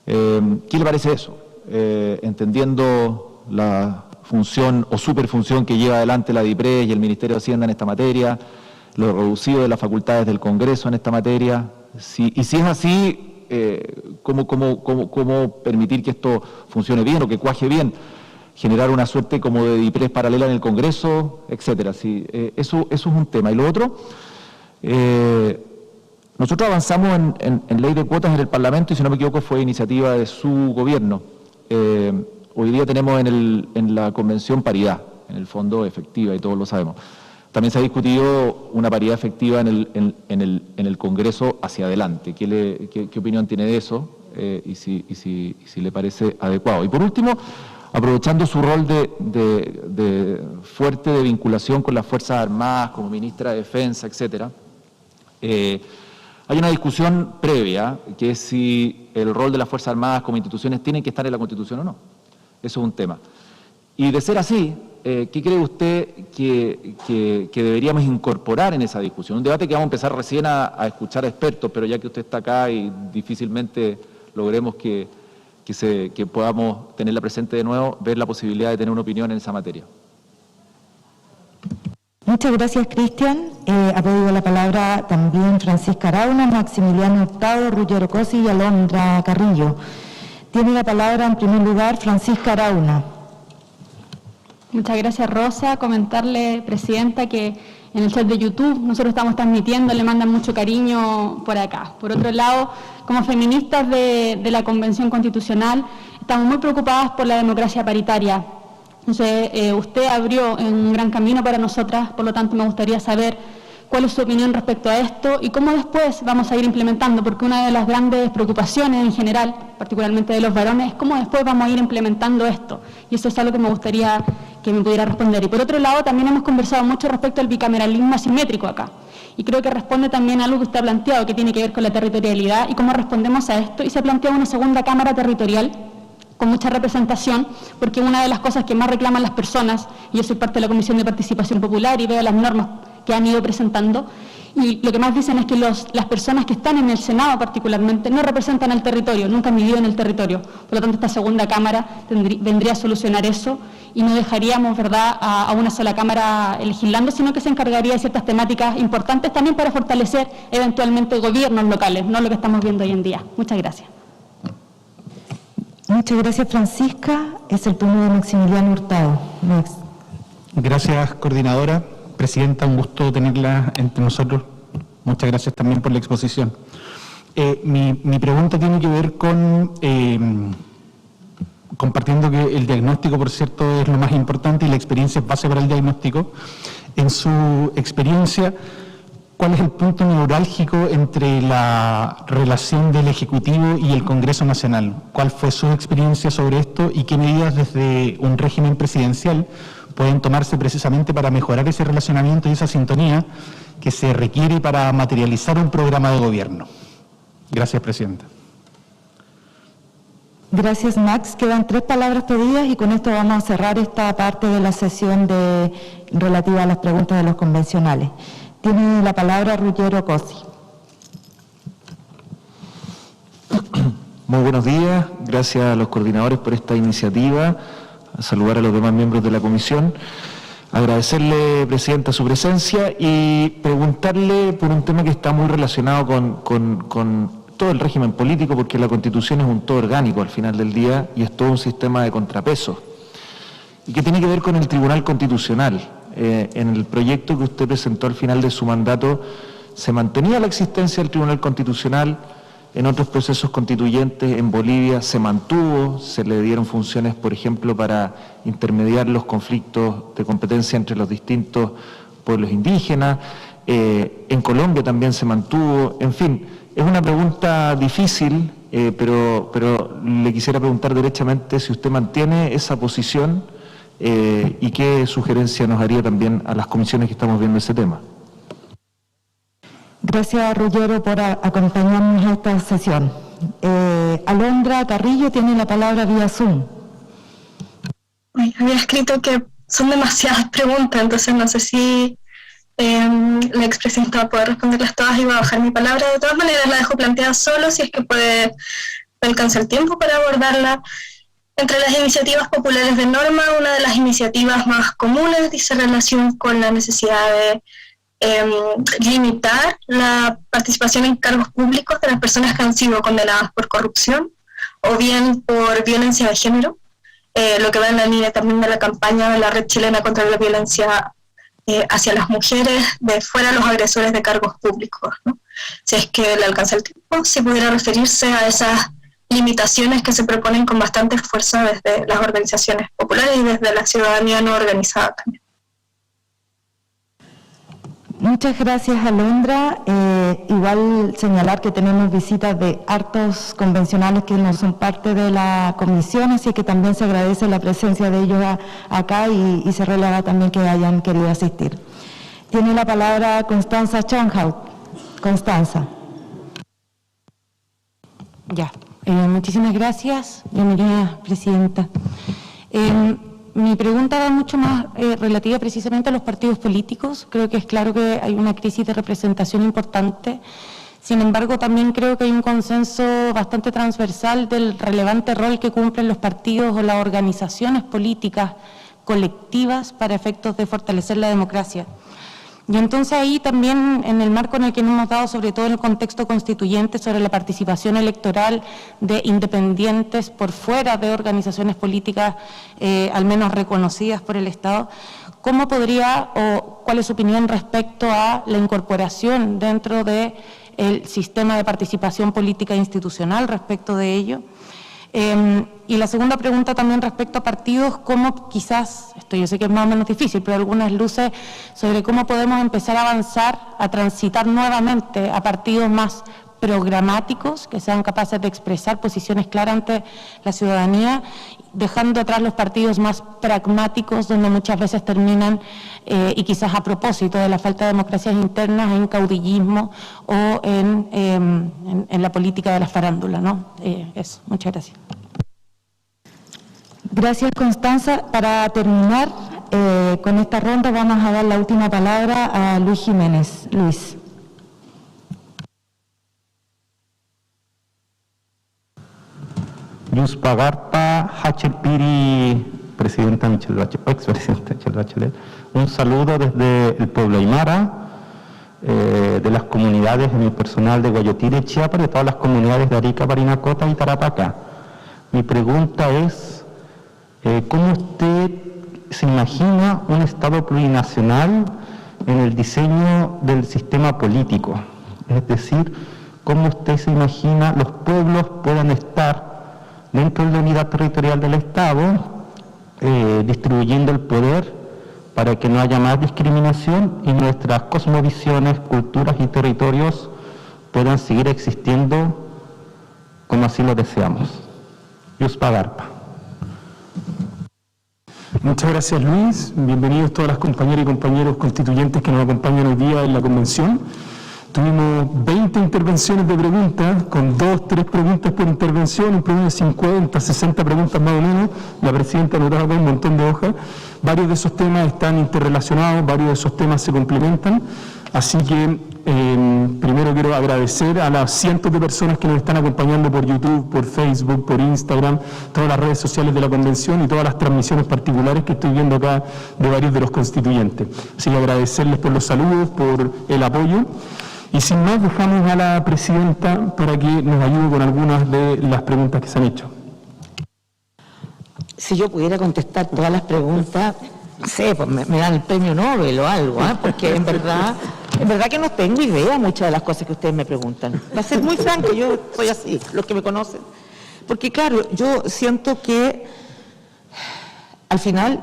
¿Qué le parece eso? Entendiendo la función o superfunción que lleva adelante la DIPRES y el Ministerio de Hacienda en esta materia, lo reducido de las facultades del Congreso en esta materia. Y si es así, ¿cómo permitir que esto funcione bien o que cuaje bien? Generar una suerte como de DIPRES paralela en el Congreso, etcétera. Sí, eso es un tema. Y lo otro, nosotros avanzamos en ley de cuotas en el Parlamento y, si no me equivoco, fue iniciativa de su gobierno. Hoy día tenemos en la Convención paridad, en el fondo efectiva, y todos lo sabemos. También se ha discutido una paridad efectiva en el Congreso hacia adelante. ¿Qué opinión tiene de eso? Y si le parece adecuado. Y por último, aprovechando su rol de fuerte de vinculación con las Fuerzas Armadas, como ministra de Defensa, etcétera, hay una discusión previa, que es si el rol de las Fuerzas Armadas como instituciones tiene que estar en la Constitución o no. Eso es un tema. Y de ser así, ¿qué cree usted que deberíamos incorporar en esa discusión? Un debate que vamos a empezar recién a escuchar a expertos, pero ya que usted está acá y difícilmente logremos que podamos tenerla presente de nuevo, ver la posibilidad de tener una opinión en esa materia. Muchas gracias, Cristian. Ha pedido la palabra también Francisca Arauna, Maximiliano Hurtado, Ruggero Cosi y Alondra Carrillo. Tiene la palabra en primer lugar Francisca Arauna. Muchas gracias, Rosa. Comentarle, Presidenta, que en el chat de YouTube nosotros estamos transmitiendo, le mandan mucho cariño por acá. Por otro lado, como feministas de la Convención Constitucional, estamos muy preocupadas por la democracia paritaria. Entonces, usted abrió un gran camino para nosotras, por lo tanto me gustaría saber cuál es su opinión respecto a esto y cómo después vamos a ir implementando, porque una de las grandes preocupaciones en general, particularmente de los varones, es cómo después vamos a ir implementando esto. Y eso es algo que me gustaría que me pudiera responder. Y por otro lado, también hemos conversado mucho respecto al bicameralismo asimétrico acá. Y creo que responde también a algo que usted ha planteado, que tiene que ver con la territorialidad y cómo respondemos a esto. Y se ha planteado una segunda Cámara Territorial con mucha representación, porque una de las cosas que más reclaman las personas, y yo soy parte de la Comisión de Participación Popular y veo las normas que han ido presentando, y lo que más dicen es que las personas que están en el Senado particularmente no representan al territorio, nunca han vivido en el territorio. Por lo tanto, esta segunda Cámara vendría a solucionar eso y no dejaríamos, ¿verdad?, a una sola Cámara legislando, sino que se encargaría de ciertas temáticas importantes también para fortalecer eventualmente gobiernos locales, no lo que estamos viendo hoy en día. Muchas gracias. Muchas gracias, Francisca. Es el turno de Maximiliano Hurtado. Max. Gracias, coordinadora. Presidenta, un gusto tenerla entre nosotros. Muchas gracias también por la exposición. Mi pregunta tiene que ver con, compartiendo que el diagnóstico, por cierto, es lo más importante y la experiencia es base para el diagnóstico. En su experiencia, ¿cuál es el punto neurálgico entre la relación del Ejecutivo y el Congreso Nacional? ¿Cuál fue su experiencia sobre esto y qué medidas desde un régimen presidencial pueden tomarse precisamente para mejorar ese relacionamiento y esa sintonía que se requiere para materializar un programa de gobierno? Gracias, Presidenta. Gracias, Max. Quedan 3 palabras pedidas y con esto vamos a cerrar esta parte de la sesión relativa a las preguntas de los convencionales. Tiene la palabra Ruggero Cosi. Muy buenos días, gracias a los coordinadores por esta iniciativa, a saludar a los demás miembros de la comisión, agradecerle, Presidenta, su presencia y preguntarle por un tema que está muy relacionado con todo el régimen político, porque la Constitución es un todo orgánico al final del día y es todo un sistema de contrapesos, y que tiene que ver con el Tribunal Constitucional. En el proyecto que usted presentó al final de su mandato se mantenía la existencia del Tribunal Constitucional. En otros procesos constituyentes en Bolivia se mantuvo, se le dieron funciones, por ejemplo, para intermediar los conflictos de competencia entre los distintos pueblos indígenas. En Colombia también se mantuvo. En fin, es una pregunta difícil, pero le quisiera preguntar derechamente si usted mantiene esa posición y qué sugerencia nos haría también a las comisiones que estamos viendo ese tema. Gracias, Ruggero, por acompañarnos a esta sesión. Alondra Carrillo tiene la palabra vía Zoom. había escrito que son demasiadas preguntas, entonces no sé si la expresidenta va a poder responderlas todas y va a bajar mi palabra. De todas maneras la dejo planteada solo, si es que puede alcanzar el tiempo para abordarla. Entre las iniciativas populares de norma, una de las iniciativas más comunes dice relación con la necesidad de limitar la participación en cargos públicos de las personas que han sido condenadas por corrupción o bien por violencia de género, lo que va en la línea también de la campaña de la Red Chilena contra la Violencia hacia las mujeres, de fuera los agresores de cargos públicos, ¿no? Si es que le alcanza el tiempo, si pudiera referirse a esas limitaciones que se proponen con bastante fuerza desde las organizaciones populares y desde la ciudadanía no organizada también. Muchas gracias, Alondra. Igual señalar que tenemos visitas de hartos convencionales que no son parte de la comisión, así que también se agradece la presencia de ellos acá y se releva también que hayan querido asistir. Tiene la palabra Constanza Schönhaut. Constanza. Ya, muchísimas gracias. Bienvenida, Presidenta. Mi pregunta va mucho más relativa precisamente a los partidos políticos. Creo que es claro que hay una crisis de representación importante. Sin embargo, también creo que hay un consenso bastante transversal del relevante rol que cumplen los partidos o las organizaciones políticas colectivas para efectos de fortalecer la democracia. Y entonces ahí también, en el marco en el que nos hemos dado, sobre todo en el contexto constituyente, sobre la participación electoral de independientes por fuera de organizaciones políticas, al menos reconocidas por el Estado, ¿cómo podría o cuál es su opinión respecto a la incorporación dentro del sistema de participación política institucional respecto de ello? Y la segunda pregunta también respecto a partidos, cómo quizás, esto yo sé que es más o menos difícil, pero algunas luces sobre cómo podemos empezar a avanzar, a transitar nuevamente a partidos más programáticos, que sean capaces de expresar posiciones claras ante la ciudadanía, dejando atrás los partidos más pragmáticos, donde muchas veces terminan, y quizás a propósito de la falta de democracias internas, en caudillismo o en la política de la farándula, ¿no? Eso, muchas gracias. Gracias, Constanza. Para terminar con esta ronda vamos a dar la última palabra a Luis Jiménez. Luis. Yuspa Garpa, Hachepiri, presidenta Michelle Bachelet, expresidenta Michelle Bachelet. Un saludo desde el pueblo Aymara, de las comunidades, en el personal de Guayotire, Chiapas, de todas las comunidades de Arica, Parinacota y Tarapacá. Mi pregunta es, ¿cómo usted se imagina un Estado plurinacional en el diseño del sistema político? Es decir, ¿cómo usted se imagina los pueblos puedan estar dentro de la unidad territorial del Estado, distribuyendo el poder para que no haya más discriminación y nuestras cosmovisiones, culturas y territorios puedan seguir existiendo como así lo deseamos? Yuspa Garpa. Muchas gracias, Luis. Bienvenidos todas las compañeras y compañeros constituyentes que nos acompañan hoy día en la convención. Tuvimos 20 intervenciones de preguntas, con 2, 3 preguntas por intervención, un promedio de 50, 60 preguntas más o menos. La presidenta anotaba acá un montón de hojas. Varios de esos temas están interrelacionados, varios de esos temas se complementan. Así que primero quiero agradecer a las cientos de personas que nos están acompañando por YouTube, por Facebook, por Instagram, todas las redes sociales de la convención y todas las transmisiones particulares que estoy viendo acá de varios de los constituyentes. Así que agradecerles por los saludos, por el apoyo. Y sin más, dejamos a la presidenta para que nos ayude con algunas de las preguntas que se han hecho. Si yo pudiera contestar todas las preguntas, no sé, pues me dan el premio Nobel o algo, porque en verdad que no tengo idea muchas de las cosas que ustedes me preguntan. Va a ser muy franco, yo soy así, los que me conocen. Porque claro, yo siento que al final,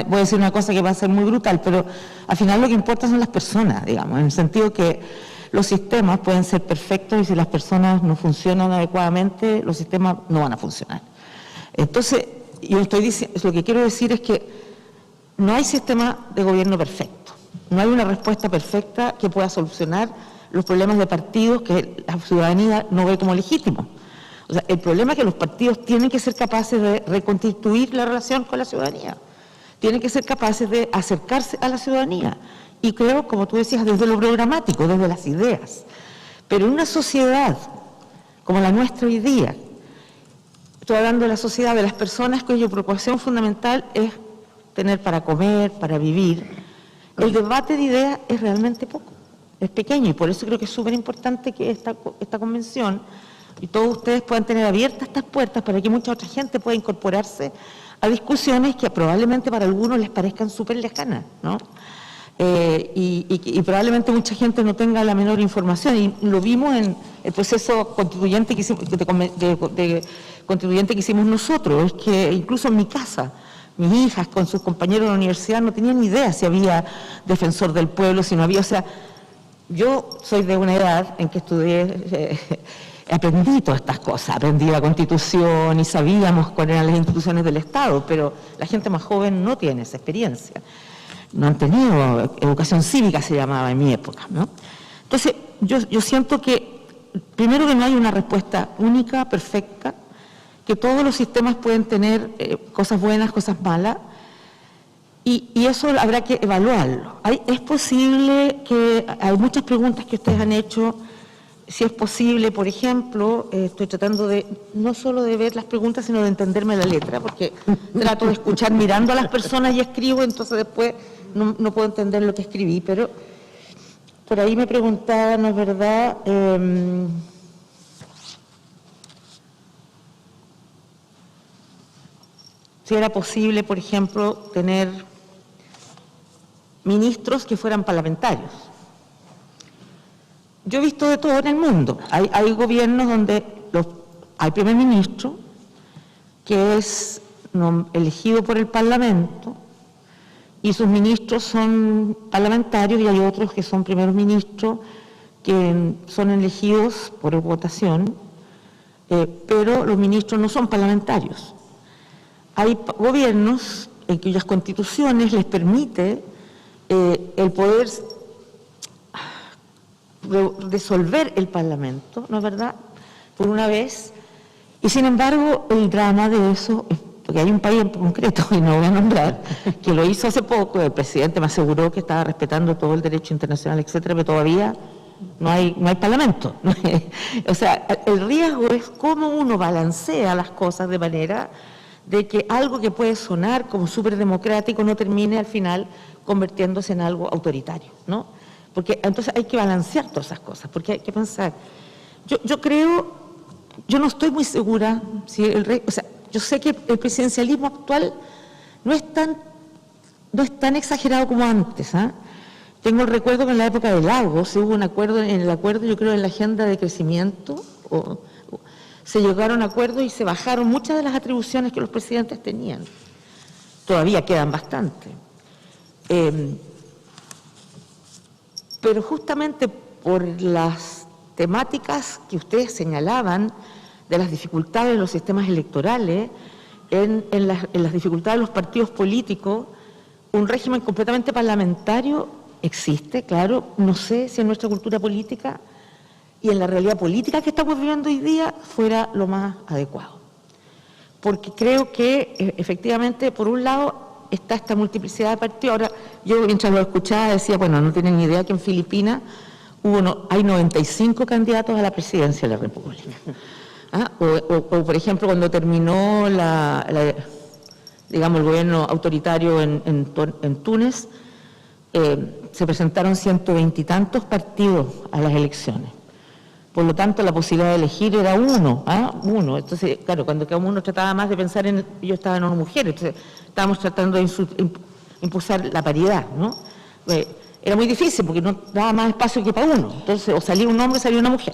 voy a decir una cosa que va a ser muy brutal, pero al final lo que importa son las personas, digamos, en el sentido que los sistemas pueden ser perfectos y si las personas no funcionan adecuadamente, los sistemas no van a funcionar. Entonces, yo estoy diciendo, lo que quiero decir es que no hay sistema de gobierno perfecto, no hay una respuesta perfecta que pueda solucionar los problemas de partidos que la ciudadanía no ve como legítimos. O sea, el problema es que los partidos tienen que ser capaces de reconstituir la relación con la ciudadanía, tienen que ser capaces de acercarse a la ciudadanía. Y creo, como tú decías, desde lo programático, desde las ideas. Pero en una sociedad como la nuestra hoy día, estoy hablando de la sociedad de las personas cuya preocupación fundamental es tener para comer, para vivir, el debate de ideas es realmente poco, es pequeño, y por eso creo que es súper importante que esta convención y todos ustedes puedan tener abiertas estas puertas para que mucha otra gente pueda incorporarse a discusiones que probablemente para algunos les parezcan súper lejanas, ¿no? Y probablemente mucha gente no tenga la menor información, y lo vimos en el proceso constituyente que hicimos nosotros. Es que incluso en mi casa, mis hijas con sus compañeros de la universidad no tenían ni idea si había defensor del pueblo, si no había, o sea, yo soy de una edad en que estudié, aprendí todas estas cosas, aprendí la Constitución y sabíamos cuáles eran las instituciones del Estado, pero la gente más joven no tiene esa experiencia. No han tenido educación cívica, se llamaba en mi época, ¿no? Entonces, yo siento que, primero, que no hay una respuesta única, perfecta, que todos los sistemas pueden tener cosas buenas, cosas malas, y eso habrá que evaluarlo. Es posible que, hay muchas preguntas que ustedes han hecho, si es posible, por ejemplo, estoy tratando de, no solo de ver las preguntas, sino de entenderme la letra, porque trato de escuchar mirando a las personas y escribo, entonces después no puedo entender lo que escribí, pero por ahí me preguntaban, ¿no es verdad? Si era posible, por ejemplo, tener ministros que fueran parlamentarios. Yo he visto de todo en el mundo. Hay gobiernos donde hay primer ministro que es elegido por el Parlamento y sus ministros son parlamentarios, y hay otros que son primeros ministros que son elegidos por votación, pero los ministros no son parlamentarios. Hay gobiernos en cuyas constituciones les permite el poder resolver el Parlamento, ¿no es verdad?, por una vez, y sin embargo el drama de eso, porque hay un país en concreto, y no voy a nombrar, que lo hizo hace poco, el presidente me aseguró que estaba respetando todo el derecho internacional, etcétera, pero todavía no hay Parlamento. O sea, el riesgo es cómo uno balancea las cosas de manera de que algo que puede sonar como súper democrático no termine al final convirtiéndose en algo autoritario, ¿no? Porque entonces hay que balancear todas esas cosas, porque hay que pensar. Yo creo, yo no estoy muy segura si o sea, yo sé que el presidencialismo actual no es tan exagerado como antes, ¿eh? Tengo el recuerdo que en la época de Lagos hubo un acuerdo, en el acuerdo, yo creo, en la agenda de crecimiento, se llegaron a acuerdos y se bajaron muchas de las atribuciones que los presidentes tenían. Todavía quedan bastante. Pero justamente por las temáticas que ustedes señalaban de las dificultades de los sistemas electorales, en las dificultades de los partidos políticos, un régimen completamente parlamentario existe, claro, no sé si en nuestra cultura política y en la realidad política que estamos viviendo hoy día fuera lo más adecuado. Porque creo que efectivamente, por un lado, está esta multiplicidad de partidos. Ahora, yo mientras lo escuchaba decía, bueno, no tienen ni idea que en Filipinas hay 95 candidatos a la presidencia de la República. ¿Ah? O, por ejemplo, cuando terminó digamos, el gobierno autoritario en Túnez, se presentaron 120 y tantos partidos a las elecciones. Por lo tanto, la posibilidad de elegir era uno. Entonces, claro, cuando cada uno trataba más de pensar en... Yo estaba en una mujer, entonces estábamos tratando de impulsar la paridad, ¿no? Era muy difícil porque no daba más espacio que para uno. Entonces, o salía un hombre o salía una mujer.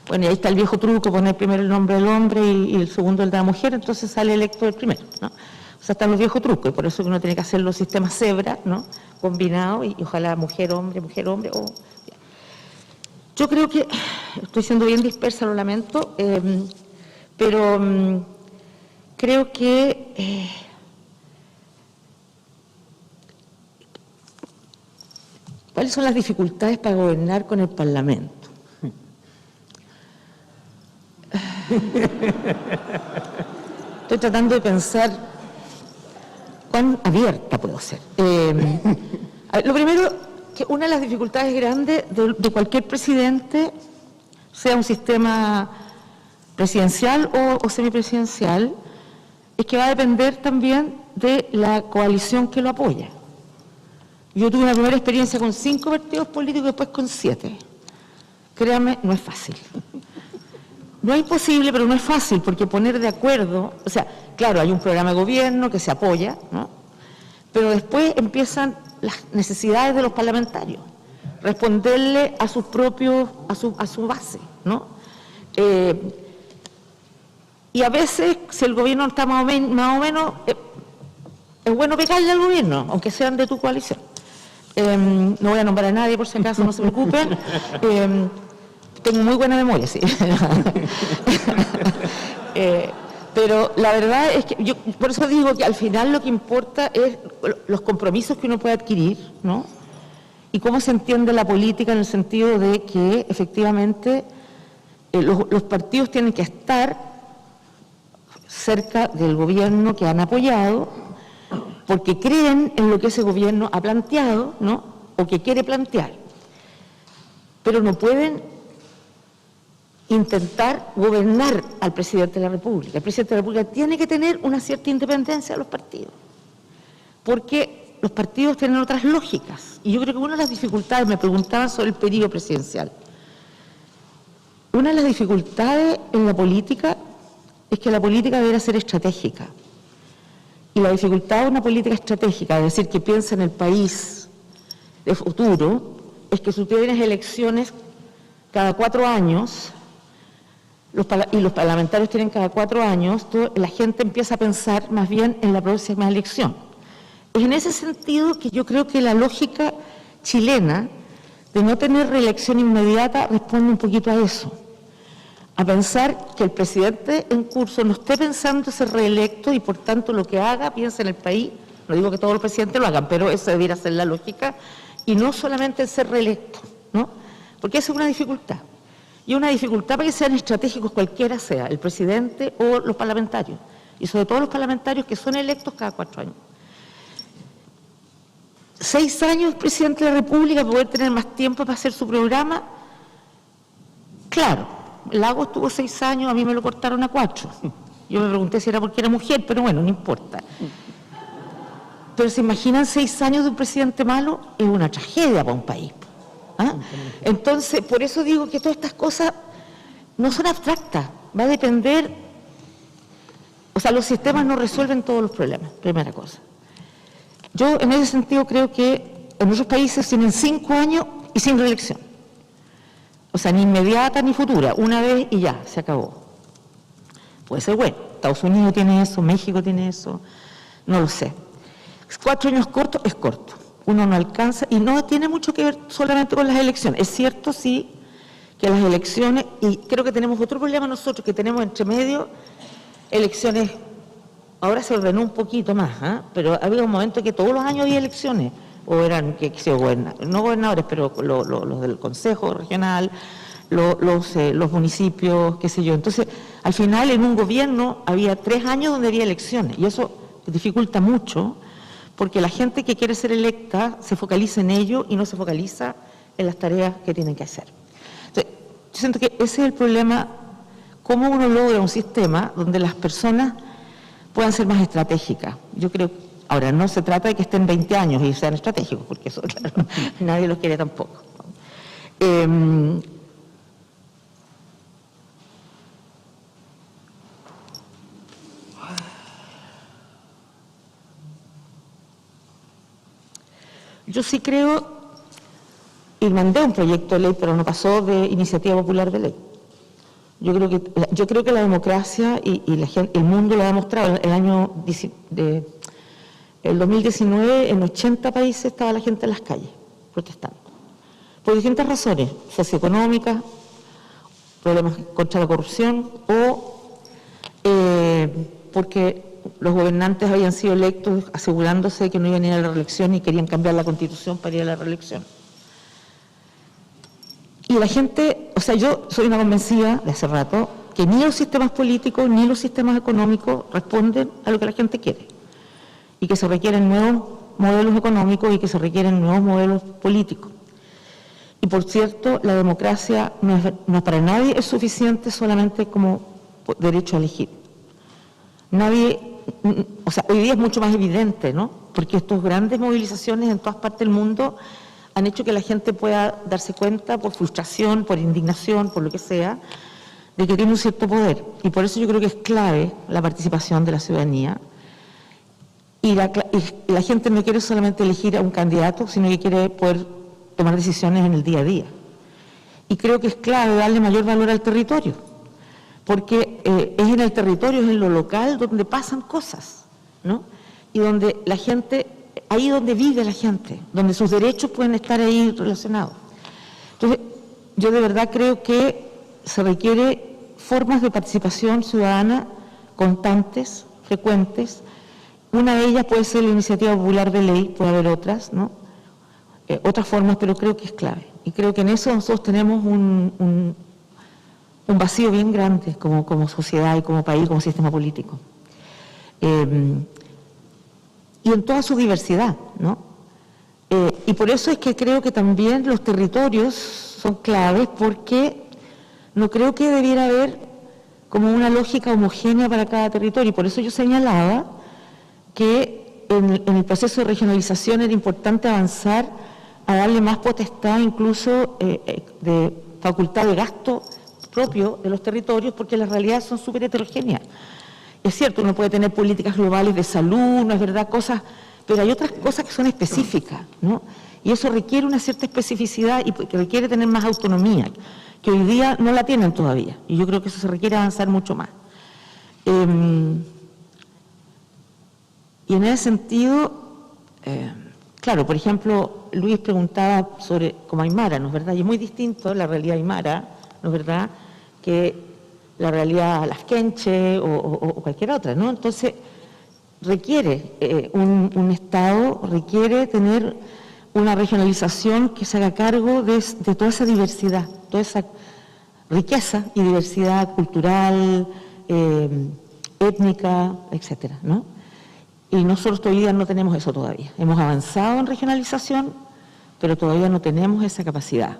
Bueno, y ahí está el viejo truco, poner primero el nombre del hombre y el segundo el de la mujer, entonces sale electo el primero, ¿no? O sea, están los viejos trucos, y por eso que uno tiene que hacer los sistemas cebra, ¿no?, combinados, y ojalá mujer, hombre, Yo creo que, estoy siendo bien dispersa, lo lamento, pero creo que ¿cuáles son las dificultades para gobernar con el Parlamento? Estoy tratando de pensar cuán abierta puedo ser. A ver, lo primero, que una de las dificultades grandes de cualquier presidente, sea un sistema presidencial o semipresidencial, es que va a depender también de la coalición que lo apoya. Yo tuve una primera experiencia con 5 partidos políticos y después con 7. Créame, no es fácil. No es imposible, pero no es fácil, porque poner de acuerdo, o sea, claro, hay un programa de gobierno que se apoya, ¿no? Pero después empiezan las necesidades de los parlamentarios, responderle a sus propios, a su base, ¿no? Y a veces, si el gobierno está más o menos es bueno pegarle al gobierno, aunque sean de tu coalición. No voy a nombrar a nadie, por si acaso, no se preocupen. Tengo muy buena memoria, sí. Pero la verdad es que yo por eso digo que al final lo que importa es los compromisos que uno puede adquirir, ¿no? Y cómo se entiende la política en el sentido de que efectivamente los partidos tienen que estar cerca del gobierno que han apoyado, porque creen en lo que ese gobierno ha planteado, ¿no? O que quiere plantear. Pero no pueden intentar gobernar al presidente de la República. El presidente de la República tiene que tener una cierta independencia de los partidos, porque los partidos tienen otras lógicas. Y yo creo que una de las dificultades, me preguntaban sobre el periodo presidencial, una de las dificultades en la política es que la política debería ser estratégica. Y la dificultad de una política estratégica, es decir, que piensa en el país de futuro, es que si tú tienes elecciones cada 4 años, y los parlamentarios tienen cada 4 años, la gente empieza a pensar más bien en la próxima elección. Es en ese sentido que yo creo que la lógica chilena de no tener reelección inmediata responde un poquito a eso, a pensar que el presidente en curso no esté pensando ser reelecto y por tanto lo que haga, piensa en el país. No digo que todos los presidentes lo hagan, pero esa debiera ser la lógica, y no solamente el ser reelecto, ¿no? Porque esa es una dificultad. Y una dificultad para que sean estratégicos cualquiera sea, el presidente o los parlamentarios, y sobre todo los parlamentarios que son electos cada 4 años. 6 años presidente de la República para poder tener más tiempo para hacer su programa. Claro, Lagos estuvo 6 años, a mí me lo cortaron a 4. Yo me pregunté si era porque era mujer, pero bueno, no importa. Pero se imaginan 6 años de un presidente malo, es una tragedia para un país. ¿Ah? Entonces, por eso digo que todas estas cosas no son abstractas, va a depender, o sea, los sistemas no resuelven todos los problemas, primera cosa. Yo en ese sentido creo que en otros países tienen 5 años y sin reelección, o sea, ni inmediata ni futura, una vez y ya, se acabó. Puede ser bueno, Estados Unidos tiene eso, México tiene eso, no lo sé. 4 años cortos es corto. Uno no alcanza, y no tiene mucho que ver solamente con las elecciones. Es cierto, sí, que las elecciones, y creo que tenemos otro problema nosotros, que tenemos entre medio elecciones, ahora se ordenó un poquito más, pero había un momento que todos los años había elecciones, o eran, no gobernadores, pero los del Consejo Regional, los municipios, qué sé yo. Entonces, al final en un gobierno había 3 años donde había elecciones, y eso dificulta mucho, porque la gente que quiere ser electa se focaliza en ello y no se focaliza en las tareas que tienen que hacer. Entonces, yo siento que ese es el problema, cómo uno logra un sistema donde las personas puedan ser más estratégicas. Yo creo, ahora, no se trata de que estén 20 años y sean estratégicos, porque eso, claro, nadie los quiere tampoco. Yo sí creo, y mandé un proyecto de ley, pero no pasó de iniciativa popular de ley. Yo creo que la democracia y la gente, el mundo lo ha demostrado. El 2019, en 80 países estaba la gente en las calles protestando. Por distintas razones, socioeconómicas, problemas contra la corrupción o porque los gobernantes habían sido electos asegurándose de que no iban a ir a la reelección y querían cambiar la Constitución para ir a la reelección. Y la gente, o sea, yo soy una convencida de hace rato que ni los sistemas políticos ni los sistemas económicos responden a lo que la gente quiere, y que se requieren nuevos modelos económicos y que se requieren nuevos modelos políticos. Y por cierto, la democracia no para nadie es suficiente solamente como derecho a elegir. Nadie, o sea, hoy día es mucho más evidente, ¿no? Porque estas grandes movilizaciones en todas partes del mundo han hecho que la gente pueda darse cuenta, por frustración, por indignación, por lo que sea, de que tiene un cierto poder. Y por eso yo creo que es clave la participación de la ciudadanía. Y la gente no quiere solamente elegir a un candidato, sino que quiere poder tomar decisiones en el día a día. Y creo que es clave darle mayor valor al territorio, porque es en el territorio, es en lo local donde pasan cosas, ¿no? Y donde la gente, ahí donde vive la gente, donde sus derechos pueden estar ahí relacionados. Entonces, yo de verdad creo que se requiere formas de participación ciudadana constantes, frecuentes. Una de ellas puede ser la iniciativa popular de ley, puede haber otras, ¿no? Otras formas, pero creo que es clave. Y creo que en eso nosotros tenemos un vacío bien grande como sociedad y como país, como sistema político. Y en toda su diversidad, ¿no? Y por eso es que creo que también los territorios son claves, porque no creo que debiera haber como una lógica homogénea para cada territorio. Y por eso yo señalaba que en el proceso de regionalización era importante avanzar a darle más potestad, incluso de facultad de gasto propio de los territorios, porque las realidades son súper heterogéneas. Es cierto, uno puede tener políticas globales de salud, no es verdad, cosas, pero hay otras cosas que son específicas, ¿no? Y eso requiere una cierta especificidad y que requiere tener más autonomía, que hoy día no la tienen todavía. Y yo creo que eso se requiere avanzar mucho más. Y en ese sentido, claro, por ejemplo, Luis preguntaba sobre como aymara, ¿no es verdad? Y es muy distinto la realidad aymara, ¿no es verdad?, que la realidad lasquenche o cualquier otra, ¿no? Entonces, requiere un Estado, requiere tener una regionalización que se haga cargo de toda esa diversidad, toda esa riqueza y diversidad cultural, étnica, etcétera, ¿no? Y nosotros hoy día no tenemos eso todavía. Hemos avanzado en regionalización, pero todavía no tenemos esa capacidad.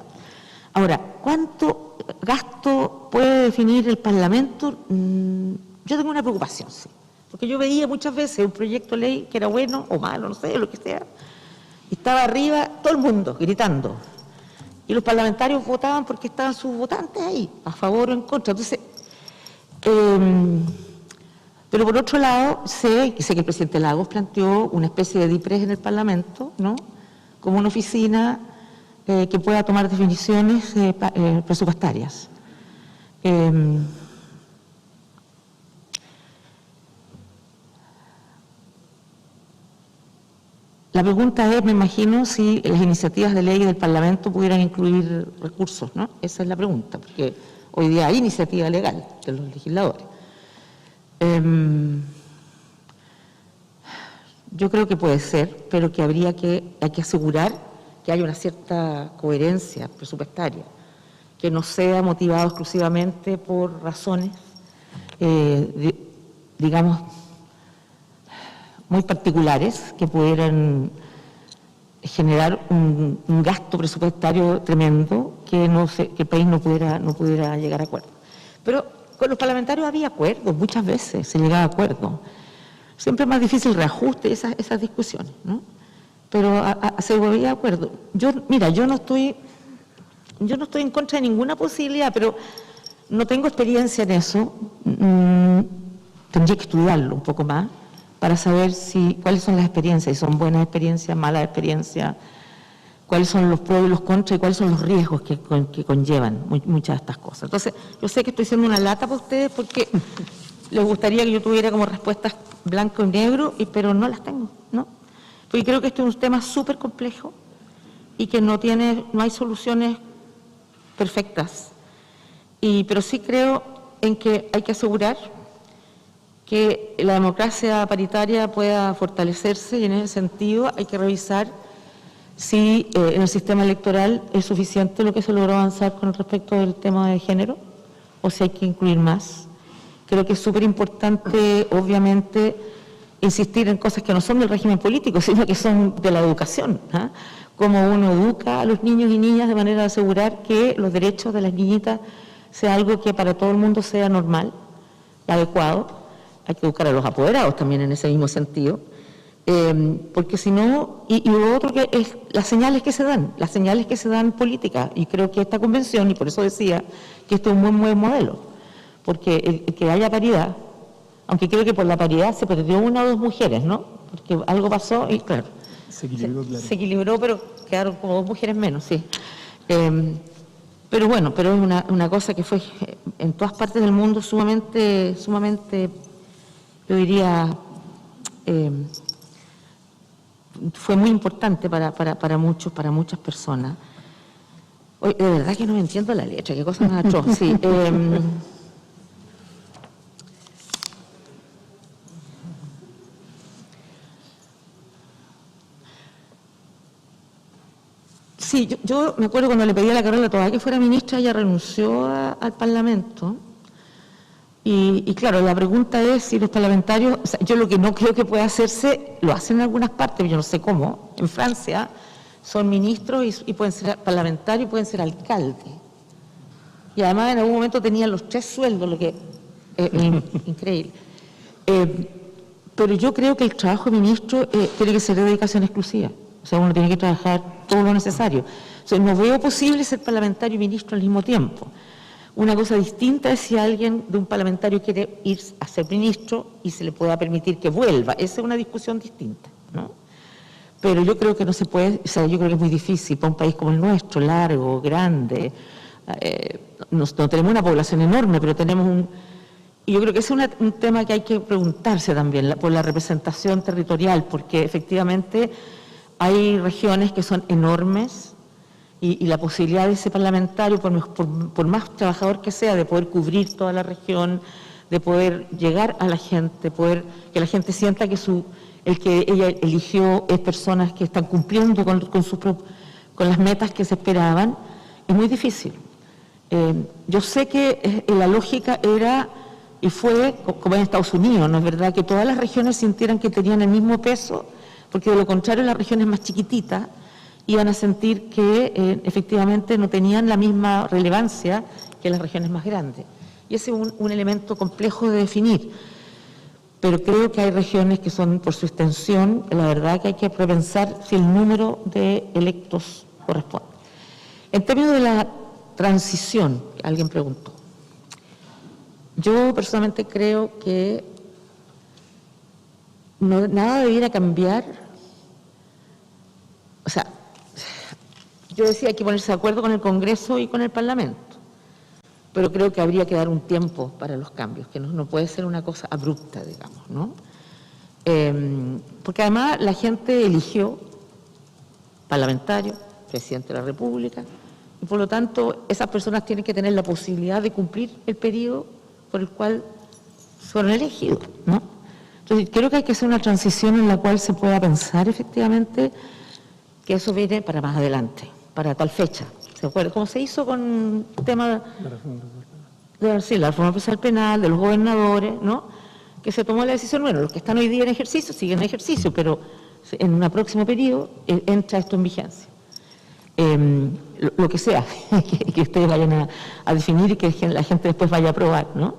Ahora, ¿cuánto gasto puede definir el Parlamento? Yo tengo una preocupación, sí. Porque yo veía muchas veces un proyecto de ley que era bueno o malo, no sé, lo que sea, y estaba arriba todo el mundo gritando. Y los parlamentarios votaban porque estaban sus votantes ahí, a favor o en contra. Entonces, pero por otro lado, sé que el presidente Lagos planteó una especie de DIPRES en el Parlamento, ¿no?, como una oficina que pueda tomar definiciones presupuestarias. La pregunta es, me imagino, si las iniciativas de ley del Parlamento pudieran incluir recursos, ¿no? Esa es la pregunta, porque hoy día hay iniciativa legal de los legisladores. Yo creo que puede ser, pero que hay que asegurar que haya una cierta coherencia presupuestaria, que no sea motivado exclusivamente por razones, digamos, muy particulares, que pudieran generar un gasto presupuestario tremendo que el país no pudiera llegar a acuerdo. Pero con los parlamentarios había acuerdos, muchas veces se llegaba a acuerdos. Siempre es más difícil el reajuste, esas discusiones, ¿no? Pero se volvía a acuerdo. Yo no estoy en contra de ninguna posibilidad, pero no tengo experiencia en eso. Tendría que estudiarlo un poco más para saber cuáles son las experiencias, si son buenas experiencias, malas experiencias, cuáles son los pros y los contras y cuáles son los riesgos que conllevan muchas de estas cosas. Entonces, yo sé que estoy siendo una lata para ustedes porque les gustaría que yo tuviera como respuestas blanco y negro, pero no las tengo, ¿no? Porque creo que este es un tema súper complejo y que no hay soluciones perfectas. Pero sí creo en que hay que asegurar que la democracia paritaria pueda fortalecerse, y en ese sentido hay que revisar si en el sistema electoral es suficiente lo que se logró avanzar con respecto al tema de género, o si hay que incluir más. Creo que es súper importante, obviamente, insistir en cosas que no son del régimen político, sino que son de la educación. Cómo uno educa a los niños y niñas de manera de asegurar que los derechos de las niñitas sea algo que para todo el mundo sea normal, adecuado. Hay que educar a los apoderados también en ese mismo sentido. Porque si no, y lo otro que es las señales que se dan políticas, y creo que esta convención, y por eso decía que este es un buen modelo, porque el que haya paridad, aunque creo que por la paridad se perdió una o dos mujeres, ¿no? Porque algo pasó y claro, se equilibró, pero quedaron como dos mujeres menos, sí. Pero bueno, pero es una cosa que fue en todas partes del mundo sumamente, yo diría, fue muy importante para muchas personas. Oye, de verdad que no me entiendo la letra, qué cosa más atroz. Sí, sí, yo me acuerdo cuando le pedí a la Carola Toá que fuera ministra, ella renunció al Parlamento. Y claro, la pregunta es si los parlamentarios, o sea, yo lo que no creo que pueda hacerse, lo hacen en algunas partes, yo no sé cómo. En Francia son ministros y pueden ser parlamentarios y pueden ser alcaldes. Y además en algún momento tenían los 3 sueldos, lo que es increíble. Pero yo creo que el trabajo de ministro tiene que ser de dedicación exclusiva. O sea, uno tiene que trabajar todo lo necesario. O sea, no veo posible ser parlamentario y ministro al mismo tiempo. Una cosa distinta es si alguien de un parlamentario quiere ir a ser ministro y se le pueda permitir que vuelva. Esa es una discusión distinta, ¿no? Pero yo creo que no se puede, o sea, yo creo que es muy difícil para un país como el nuestro, largo, grande. No tenemos una población enorme, pero tenemos y yo creo que ese es un tema que hay que preguntarse también, por la representación territorial, porque efectivamente hay regiones que son enormes, y la posibilidad de ese parlamentario, por más trabajador que sea, de poder cubrir toda la región, de poder llegar a la gente, que la gente sienta que el que ella eligió es personas que están cumpliendo con las metas que se esperaban, es muy difícil. Yo sé que la lógica era, y fue, como en Estados Unidos, ¿no es verdad?, que todas las regiones sintieran que tenían el mismo peso, porque de lo contrario las regiones más chiquititas iban a sentir que efectivamente no tenían la misma relevancia que las regiones más grandes. Y ese es un elemento complejo de definir. Pero creo que hay regiones que son, por su extensión, la verdad que hay que repensar si el número de electos corresponde. En términos de la transición, que alguien preguntó, yo personalmente creo que nada debiera cambiar. O sea, yo decía, hay que ponerse de acuerdo con el Congreso y con el Parlamento, pero creo que habría que dar un tiempo para los cambios, que no puede ser una cosa abrupta, digamos, ¿no? Porque además la gente eligió parlamentario, presidente de la República, y por lo tanto esas personas tienen que tener la posibilidad de cumplir el periodo por el cual fueron elegidos, ¿no? Entonces creo que hay que hacer una transición en la cual se pueda pensar efectivamente que eso viene para más adelante, para tal fecha. ¿Se acuerda? Como se hizo con el tema de la reforma procesal penal, de los gobernadores, ¿no? Que se tomó la decisión, bueno, los que están hoy día en ejercicio siguen en ejercicio, pero en un próximo periodo entra esto en vigencia. Lo que sea, que ustedes vayan a definir y que la gente después vaya a aprobar, ¿no?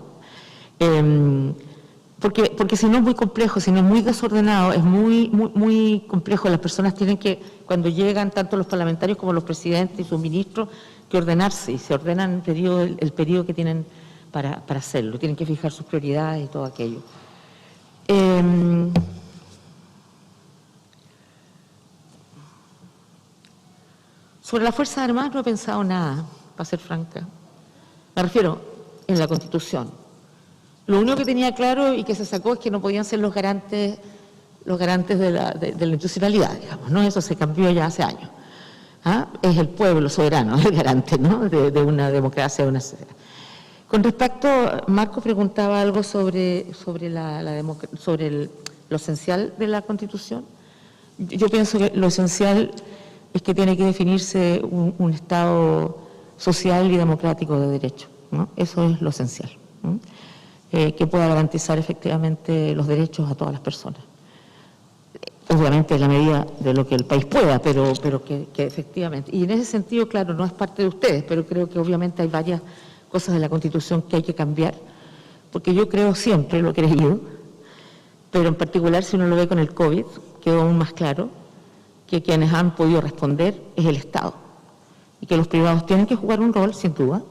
Porque si no es muy complejo, si no es muy desordenado, es muy complejo. Las personas tienen que, cuando llegan, tanto los parlamentarios como los presidentes y sus ministros, que ordenarse, y se ordenan el periodo que tienen para hacerlo. Tienen que fijar sus prioridades y todo aquello. Sobre las Fuerzas Armadas no he pensado nada, para ser franca. Me refiero en la Constitución. Lo único que tenía claro y que se sacó es que no podían ser los garantes de la institucionalidad, digamos, ¿no? Eso se cambió ya hace años. Es el pueblo soberano, el garante, ¿no? de una democracia, de una sociedad. Con respecto, Marco preguntaba algo sobre lo esencial de la Constitución. Yo pienso que lo esencial es que tiene que definirse un Estado social y democrático de derecho. ¿no? Eso es lo esencial, ¿no? Que pueda garantizar efectivamente los derechos a todas las personas. Obviamente en la medida de lo que el país pueda, pero que efectivamente. Y en ese sentido, claro, no es parte de ustedes, pero creo que obviamente hay varias cosas de la Constitución que hay que cambiar, porque yo creo siempre, lo he creído, pero en particular si uno lo ve con el COVID, quedó aún más claro que quienes han podido responder es el Estado, y que los privados tienen que jugar un rol, sin duda,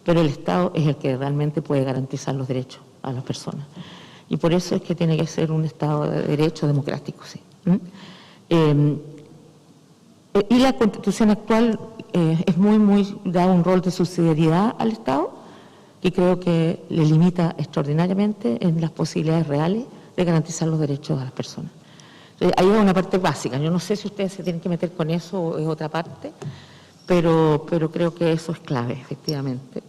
pero el Estado es el que realmente puede garantizar los derechos a las personas. Y por eso es que tiene que ser un Estado de derecho democrático, sí. Y la Constitución actual es muy da un rol de subsidiariedad al Estado, que creo que le limita extraordinariamente en las posibilidades reales de garantizar los derechos a las personas. Entonces, ahí es una parte básica. Yo no sé si ustedes se tienen que meter con eso o es otra parte, pero creo que eso es clave, efectivamente.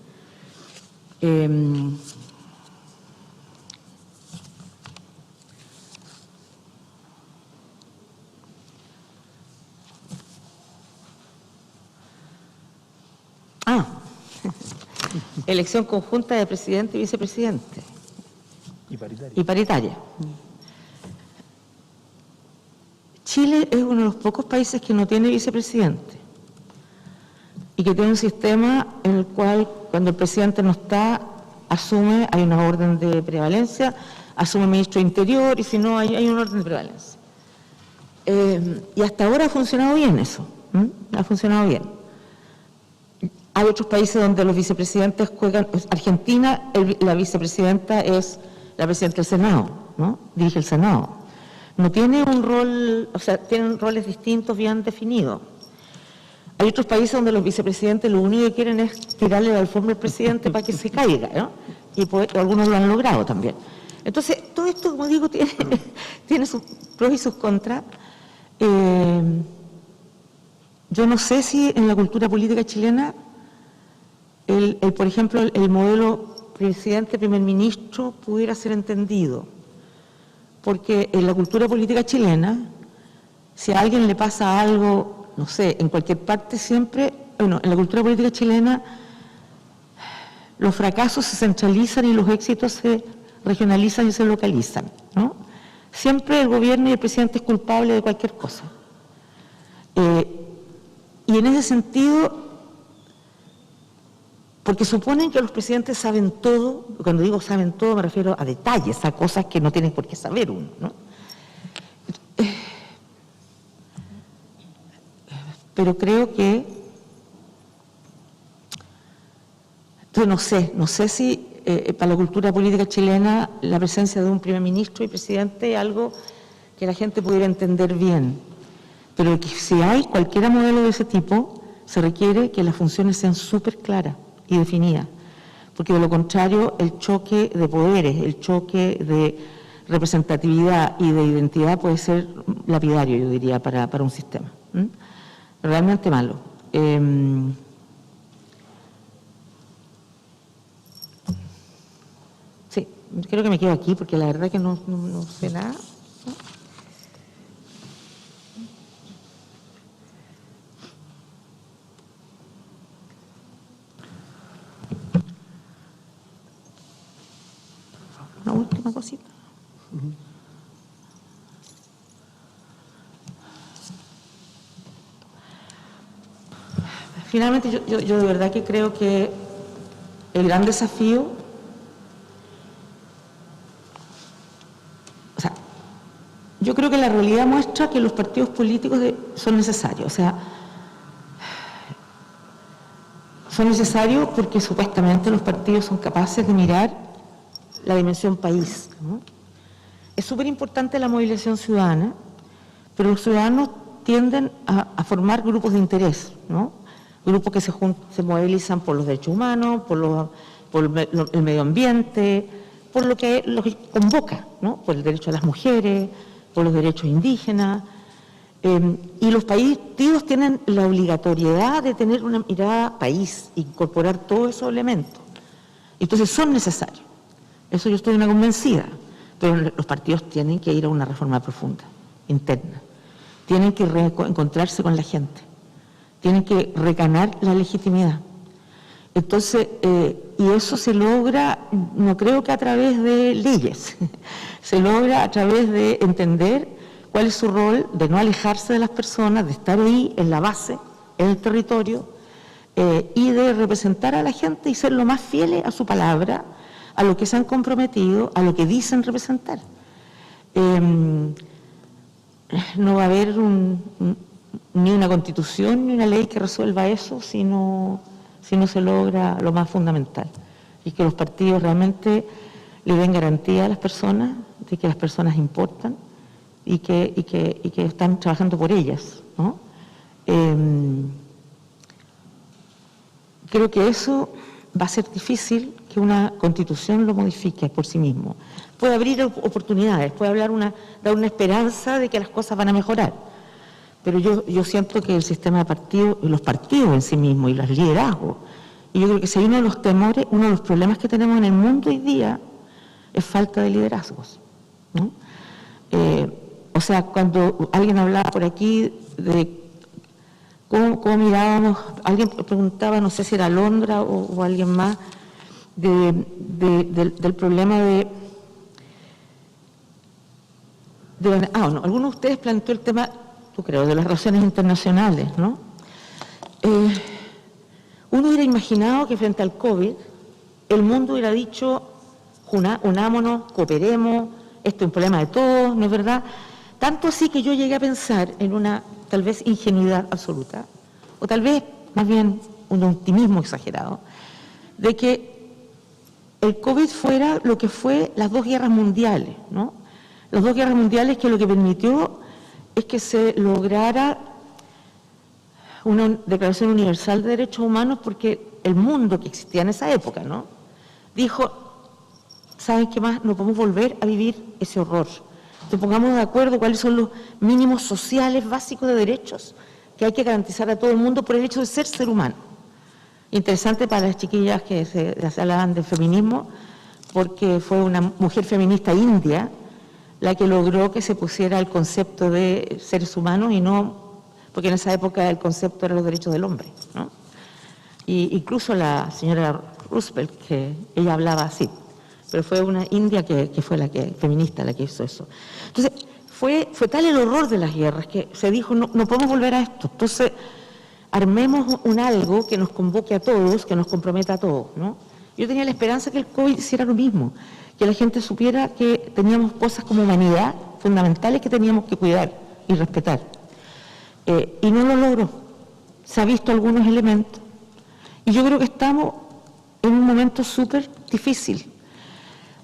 Elección conjunta de presidente y vicepresidente. Y paritaria. Chile es uno de los pocos países que no tiene vicepresidente y que tiene un sistema en el cual cuando el presidente no está, asume, hay una orden de prevalencia, asume el ministro de Interior y si no hay una orden de prevalencia. Y hasta ahora ha funcionado bien eso, ha funcionado bien. Hay otros países donde los vicepresidentes juegan, Argentina, la vicepresidenta es la presidenta del Senado, ¿no? Dirige el Senado. No tiene un rol, o sea, tienen roles distintos bien definidos. Hay otros países donde los vicepresidentes lo único que quieren es tirarle la alfombra al presidente para que se caiga, ¿no? Y algunos lo han logrado también. Entonces, todo esto, como digo, tiene sus pros y sus contras. Yo no sé si en la cultura política chilena, por ejemplo, el modelo presidente-primer ministro pudiera ser entendido. Porque en la cultura política chilena, si a alguien le pasa algo, no sé, en cualquier parte siempre, bueno, en la cultura política chilena, los fracasos se centralizan y los éxitos se regionalizan y se localizan, ¿no? Siempre el gobierno y el presidente es culpable de cualquier cosa. Y en ese sentido, porque suponen que los presidentes saben todo, cuando digo saben todo me refiero a detalles, a cosas que no tienen por qué saber uno, ¿no? Pero creo que, entonces no sé si para la cultura política chilena la presencia de un primer ministro y presidente es algo que la gente pudiera entender bien, pero que si hay cualquier modelo de ese tipo, se requiere que las funciones sean súper claras y definidas, porque de lo contrario el choque de poderes, el choque de representatividad y de identidad puede ser lapidario, yo diría, para un sistema. Realmente malo. Sí, creo que me quedo aquí porque la verdad que no sé nada. Una última cosita. Finalmente, yo de verdad que creo que el gran desafío, o sea, yo creo que la realidad muestra que los partidos políticos son necesarios, o sea, son necesarios porque supuestamente los partidos son capaces de mirar la dimensión país, ¿no? Es súper importante la movilización ciudadana, pero los ciudadanos tienden a formar grupos de interés, ¿no? Grupos que se movilizan por los derechos humanos, por el medio ambiente, por lo que convoca, ¿no? Por el derecho a las mujeres, por los derechos indígenas. Y los partidos tienen la obligatoriedad de tener una mirada país, incorporar todos esos elementos. Entonces son necesarios. Eso yo estoy una convencida. Pero los partidos tienen que ir a una reforma profunda, interna. Tienen que encontrarse con la gente. Tienen que recanar la legitimidad. Entonces, y eso se logra, no creo que a través de leyes, se logra a través de entender cuál es su rol, de no alejarse de las personas, de estar ahí en la base, en el territorio, y de representar a la gente y ser lo más fieles a su palabra, a lo que se han comprometido, a lo que dicen representar. No va a haber ni una constitución ni una ley que resuelva eso si no se logra lo más fundamental, y que los partidos realmente le den garantía a las personas de que las personas importan y que están trabajando por ellas, ¿no? Creo que eso va a ser difícil que una constitución lo modifique por sí mismo. Puede abrir oportunidades, puede dar una esperanza de que las cosas van a mejorar, pero yo siento que el sistema de partidos, y los partidos en sí mismos, y los liderazgos, y yo creo que si hay uno de los temores, uno de los problemas que tenemos en el mundo hoy día es falta de liderazgos, ¿no? O sea, cuando alguien hablaba por aquí de cómo mirábamos, alguien preguntaba, no sé si era Londra o alguien más, del problema algunos de ustedes planteó el tema, yo creo, de las relaciones internacionales, ¿no? Uno hubiera imaginado que frente al COVID el mundo hubiera dicho, unámonos, cooperemos, esto es un problema de todos, ¿no es verdad? Tanto así que yo llegué a pensar en una, tal vez, ingenuidad absoluta, o tal vez, más bien, un optimismo exagerado, de que el COVID fuera lo que fue las dos guerras mundiales, ¿no? Las dos guerras mundiales, que lo que permitió es que se lograra una Declaración Universal de Derechos Humanos, porque el mundo que existía en esa época, ¿no?, dijo, ¿saben qué más? No podemos volver a vivir ese horror. Entonces pongamos de acuerdo cuáles son los mínimos sociales básicos de derechos que hay que garantizar a todo el mundo por el hecho de ser humano. Interesante para las chiquillas que se hablaban del feminismo, porque fue una mujer feminista india la que logró que se pusiera el concepto de seres humanos, y no, porque en esa época el concepto era los derechos del hombre, ¿no? Y incluso la señora Roosevelt, que ella hablaba así, pero fue una india que fue feminista la que hizo eso. Entonces, fue tal el horror de las guerras que se dijo, no podemos volver a esto. Entonces, armemos algo que nos convoque a todos, que nos comprometa a todos, ¿no? Yo tenía la esperanza que el COVID hiciera lo mismo, que la gente supiera que teníamos cosas como humanidad fundamentales que teníamos que cuidar y respetar. Y no lo logró. Se ha visto algunos elementos. Y yo creo que estamos en un momento súper difícil.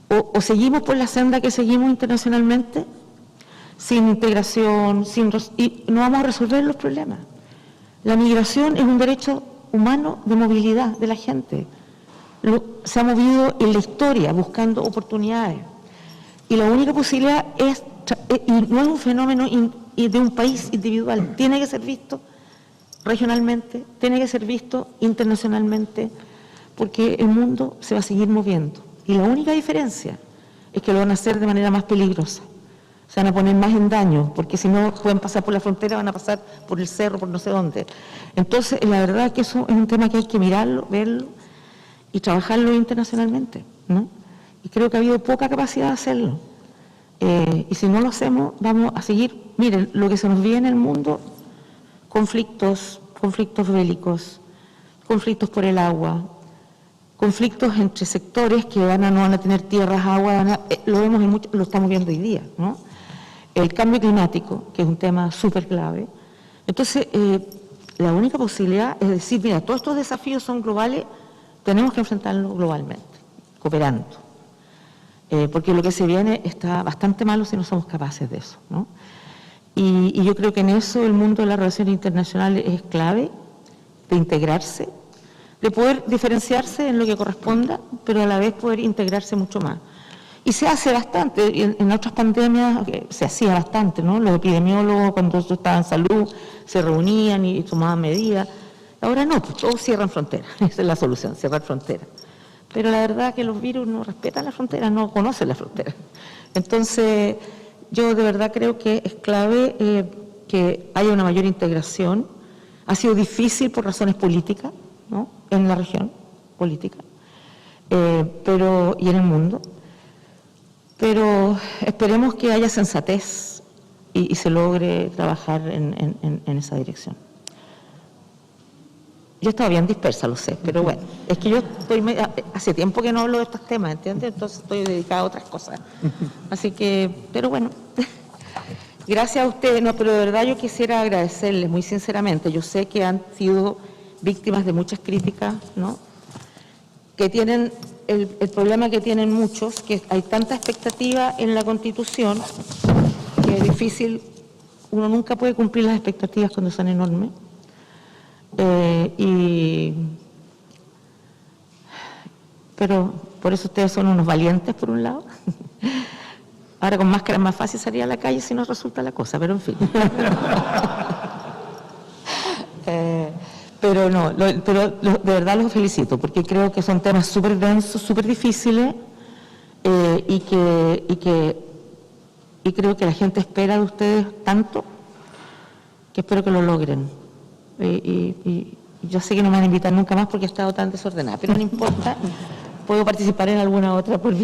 O seguimos por la senda que seguimos internacionalmente, sin integración, y no vamos a resolver los problemas. La migración es un derecho humano de movilidad de la gente. Se ha movido en la historia buscando oportunidades. Y la única posibilidad y no es un fenómeno de un país individual, tiene que ser visto regionalmente, tiene que ser visto internacionalmente, porque el mundo se va a seguir moviendo. Y la única diferencia es que lo van a hacer de manera más peligrosa. Se van a poner más en daño, porque si no pueden pasar por la frontera, van a pasar por el cerro, por no sé dónde. Entonces, la verdad es que eso es un tema que hay que mirarlo, verlo y trabajarlo internacionalmente, ¿no? Y creo que ha habido poca capacidad de hacerlo. Y si no lo hacemos, vamos a seguir. Miren, lo que se nos viene en el mundo, conflictos bélicos, conflictos por el agua, conflictos entre sectores que no van a tener tierras, agua, lo vemos lo estamos viendo hoy día, ¿no? El cambio climático, que es un tema súper clave. Entonces, la única posibilidad es decir, mira, todos estos desafíos son globales, tenemos que enfrentarlos globalmente, cooperando. Porque lo que se viene está bastante malo si no somos capaces de eso, ¿no? Y yo creo que en eso el mundo de las relaciones internacionales es clave, de integrarse, de poder diferenciarse en lo que corresponda, pero a la vez poder integrarse mucho más. Y se hace bastante, en otras pandemias se hacía bastante, ¿no? Los epidemiólogos, cuando yo estaba en salud, se reunían y tomaban medidas. Ahora no, pues todos cierran fronteras, esa es la solución, cerrar fronteras. Pero la verdad es que los virus no respetan las fronteras, no conocen las fronteras. Entonces, yo de verdad creo que es clave que haya una mayor integración. Ha sido difícil por razones políticas, ¿no?, en la región, política, y en el mundo. Pero esperemos que haya sensatez y se logre trabajar en esa dirección. Yo estaba bien dispersa, lo sé, pero bueno, es que yo hace tiempo que no hablo de estos temas, ¿entiendes? Entonces estoy dedicada a otras cosas. Así que, pero bueno, gracias a ustedes, no, pero de verdad yo quisiera agradecerles muy sinceramente. Yo sé que han sido víctimas de muchas críticas, ¿no? Que tienen el problema que tienen muchos, que hay tanta expectativa en la Constitución que es difícil, uno nunca puede cumplir las expectativas cuando son enormes. Pero por eso ustedes son unos valientes, por un lado. Ahora con máscara es más fácil salir a la calle si no resulta la cosa, pero en fin. Pero no, de verdad los felicito, porque creo que son temas súper densos, súper difíciles, y creo que la gente espera de ustedes tanto, que espero que lo logren. Y yo sé que no me van a invitar nunca más porque he estado tan desordenada, pero no importa, puedo participar en alguna otra por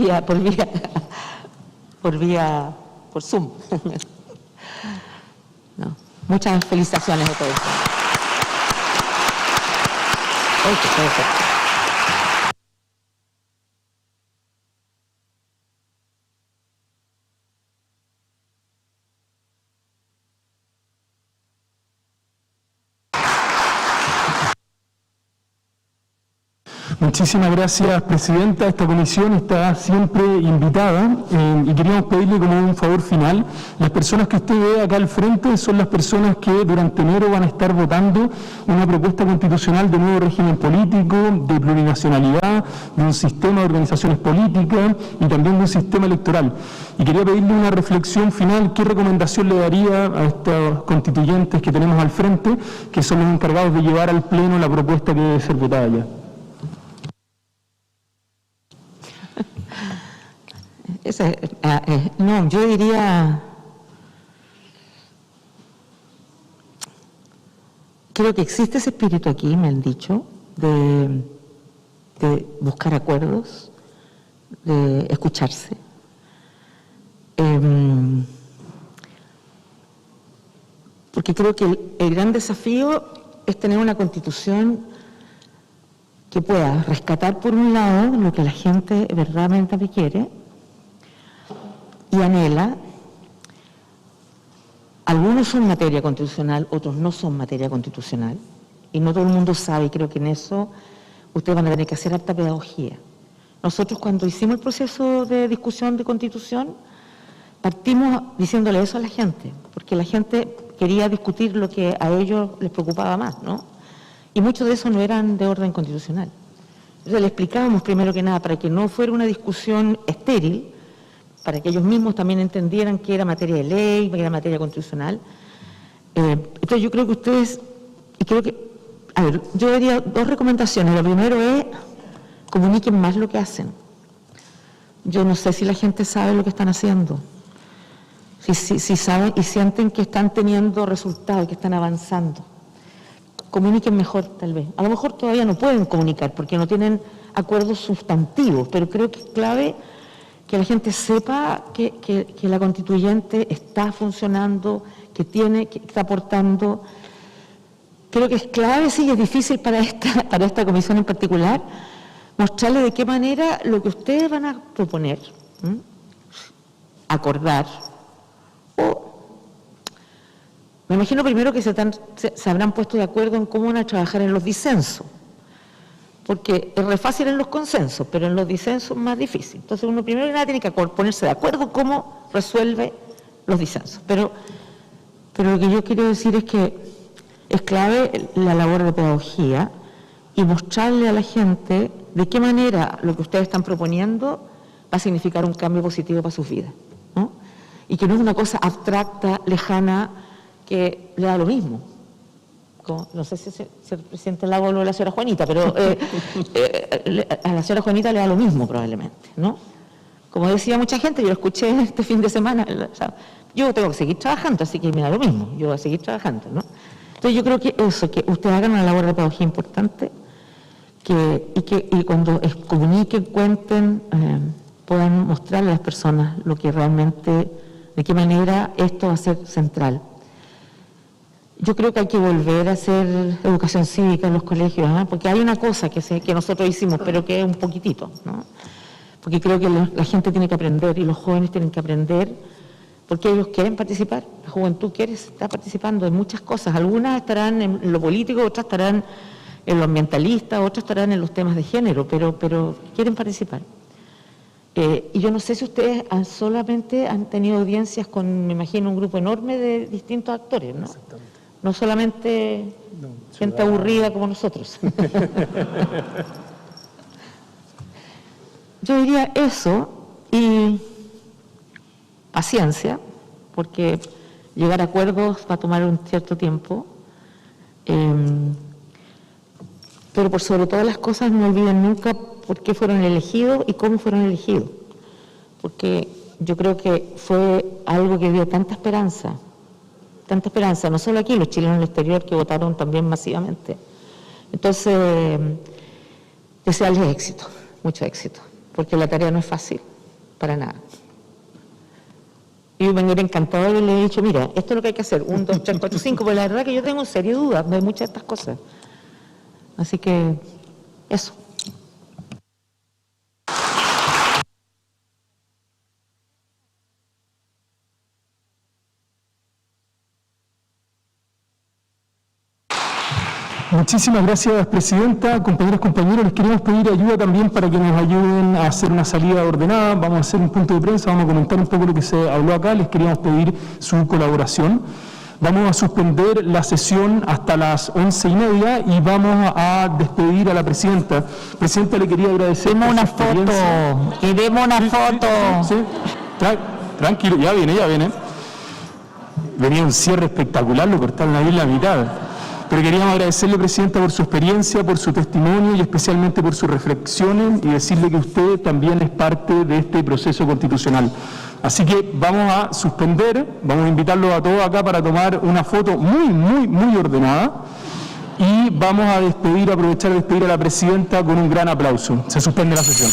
Zoom. No. Muchas felicitaciones a todos. Muchísimas gracias, Presidenta. Esta comisión está siempre invitada y queríamos pedirle como un favor final. Las personas que usted ve acá al frente son las personas que durante enero van a estar votando una propuesta constitucional de nuevo régimen político, de plurinacionalidad, de un sistema de organizaciones políticas y también de un sistema electoral. Y quería pedirle una reflexión final. ¿Qué recomendación le daría a estos constituyentes que tenemos al frente, que son los encargados de llevar al Pleno la propuesta que debe ser votada ya? No, yo diría, creo que existe ese espíritu aquí, me han dicho, de buscar acuerdos, de escucharse. Porque creo que el gran desafío es tener una constitución que pueda rescatar por un lado lo que la gente verdaderamente requiere y anhela. Algunos son materia constitucional, otros no son materia constitucional, y no todo el mundo sabe, y creo que en eso ustedes van a tener que hacer harta pedagogía. Nosotros cuando hicimos el proceso de discusión de Constitución, partimos diciéndole eso a la gente, porque la gente quería discutir lo que a ellos les preocupaba más, ¿no? Y muchos de esos no eran de orden constitucional. Entonces le explicábamos primero que nada, para que no fuera una discusión estéril, para que ellos mismos también entendieran que era materia de ley, que era materia constitucional. Entonces yo creo que ustedes, y creo que, a ver, yo daría dos recomendaciones. Lo primero es, comuniquen más lo que hacen. Yo no sé si la gente sabe lo que están haciendo, si saben y sienten que están teniendo resultados, que están avanzando. Comuniquen mejor, tal vez. A lo mejor todavía no pueden comunicar porque no tienen acuerdos sustantivos, pero creo que es clave que la gente sepa que la constituyente está funcionando, que está aportando. Creo que es clave, sí, es difícil para esta comisión en particular, mostrarle de qué manera lo que ustedes van a proponer, acordar, me imagino primero que se habrán puesto de acuerdo en cómo van a trabajar en los disensos, porque es re fácil en los consensos, pero en los disensos es más difícil. Entonces uno primero que nada tiene que ponerse de acuerdo cómo resuelve los disensos. Pero lo que yo quiero decir es que es clave la labor de pedagogía y mostrarle a la gente de qué manera lo que ustedes están proponiendo va a significar un cambio positivo para sus vidas, ¿no? Y que no es una cosa abstracta, lejana, que le da lo mismo. No sé si el presidente Lago habló de la señora Juanita, pero a la señora Juanita le da lo mismo probablemente, ¿no? Como decía mucha gente, yo lo escuché este fin de semana, o sea, yo tengo que seguir trabajando, así que me da lo mismo, yo voy a seguir trabajando, ¿no? Entonces yo creo que eso, que ustedes hagan una labor de pedagogía importante, y cuando comuniquen, cuenten, puedan mostrarle a las personas lo que realmente, de qué manera esto va a ser central. Yo creo que hay que volver a hacer educación cívica en los colegios, porque hay una cosa que nosotros hicimos, pero que es un poquitito, ¿no? Porque creo que la gente tiene que aprender y los jóvenes tienen que aprender porque ellos quieren participar. La juventud está participando en muchas cosas. Algunas estarán en lo político, otras estarán en lo ambientalista, otras estarán en los temas de género, pero quieren participar. Y yo no sé si ustedes solamente han tenido audiencias con, me imagino, un grupo enorme de distintos actores, ¿no? No solamente gente aburrida como nosotros. Yo diría eso y paciencia, porque llegar a acuerdos va a tomar un cierto tiempo. Pero por sobre todas las cosas no olviden nunca por qué fueron elegidos y cómo fueron elegidos. Porque yo creo que fue algo que dio tanta esperanza, no solo aquí, los chilenos en el exterior que votaron también masivamente. Entonces, desearles éxito, mucho éxito, porque la tarea no es fácil, para nada. Y yo me hubiera encantado y le he dicho, mira, esto es lo que hay que hacer, 1, 2, 3, 4, 5, porque la verdad que yo tengo serias dudas de muchas de estas cosas. Así que, eso. Muchísimas gracias, Presidenta. Compañeros, compañeros, les queremos pedir ayuda también para que nos ayuden a hacer una salida ordenada. Vamos a hacer un punto de prensa, vamos a comentar un poco lo que se habló acá. Les queríamos pedir su colaboración. Vamos a suspender la sesión hasta las 11:30 y vamos a despedir a la Presidenta. Presidenta, le quería agradecer. Queremos una foto. Queremos una foto. Sí. Tranquilo, ya viene. Venía un cierre espectacular, lo cortaron ahí en la mitad. Pero queríamos agradecerle, Presidenta, por su experiencia, por su testimonio y especialmente por sus reflexiones y decirle que usted también es parte de este proceso constitucional. Así que vamos a suspender, vamos a invitarlos a todos acá para tomar una foto muy ordenada y vamos a aprovechar de despedir a la Presidenta con un gran aplauso. Se suspende la sesión.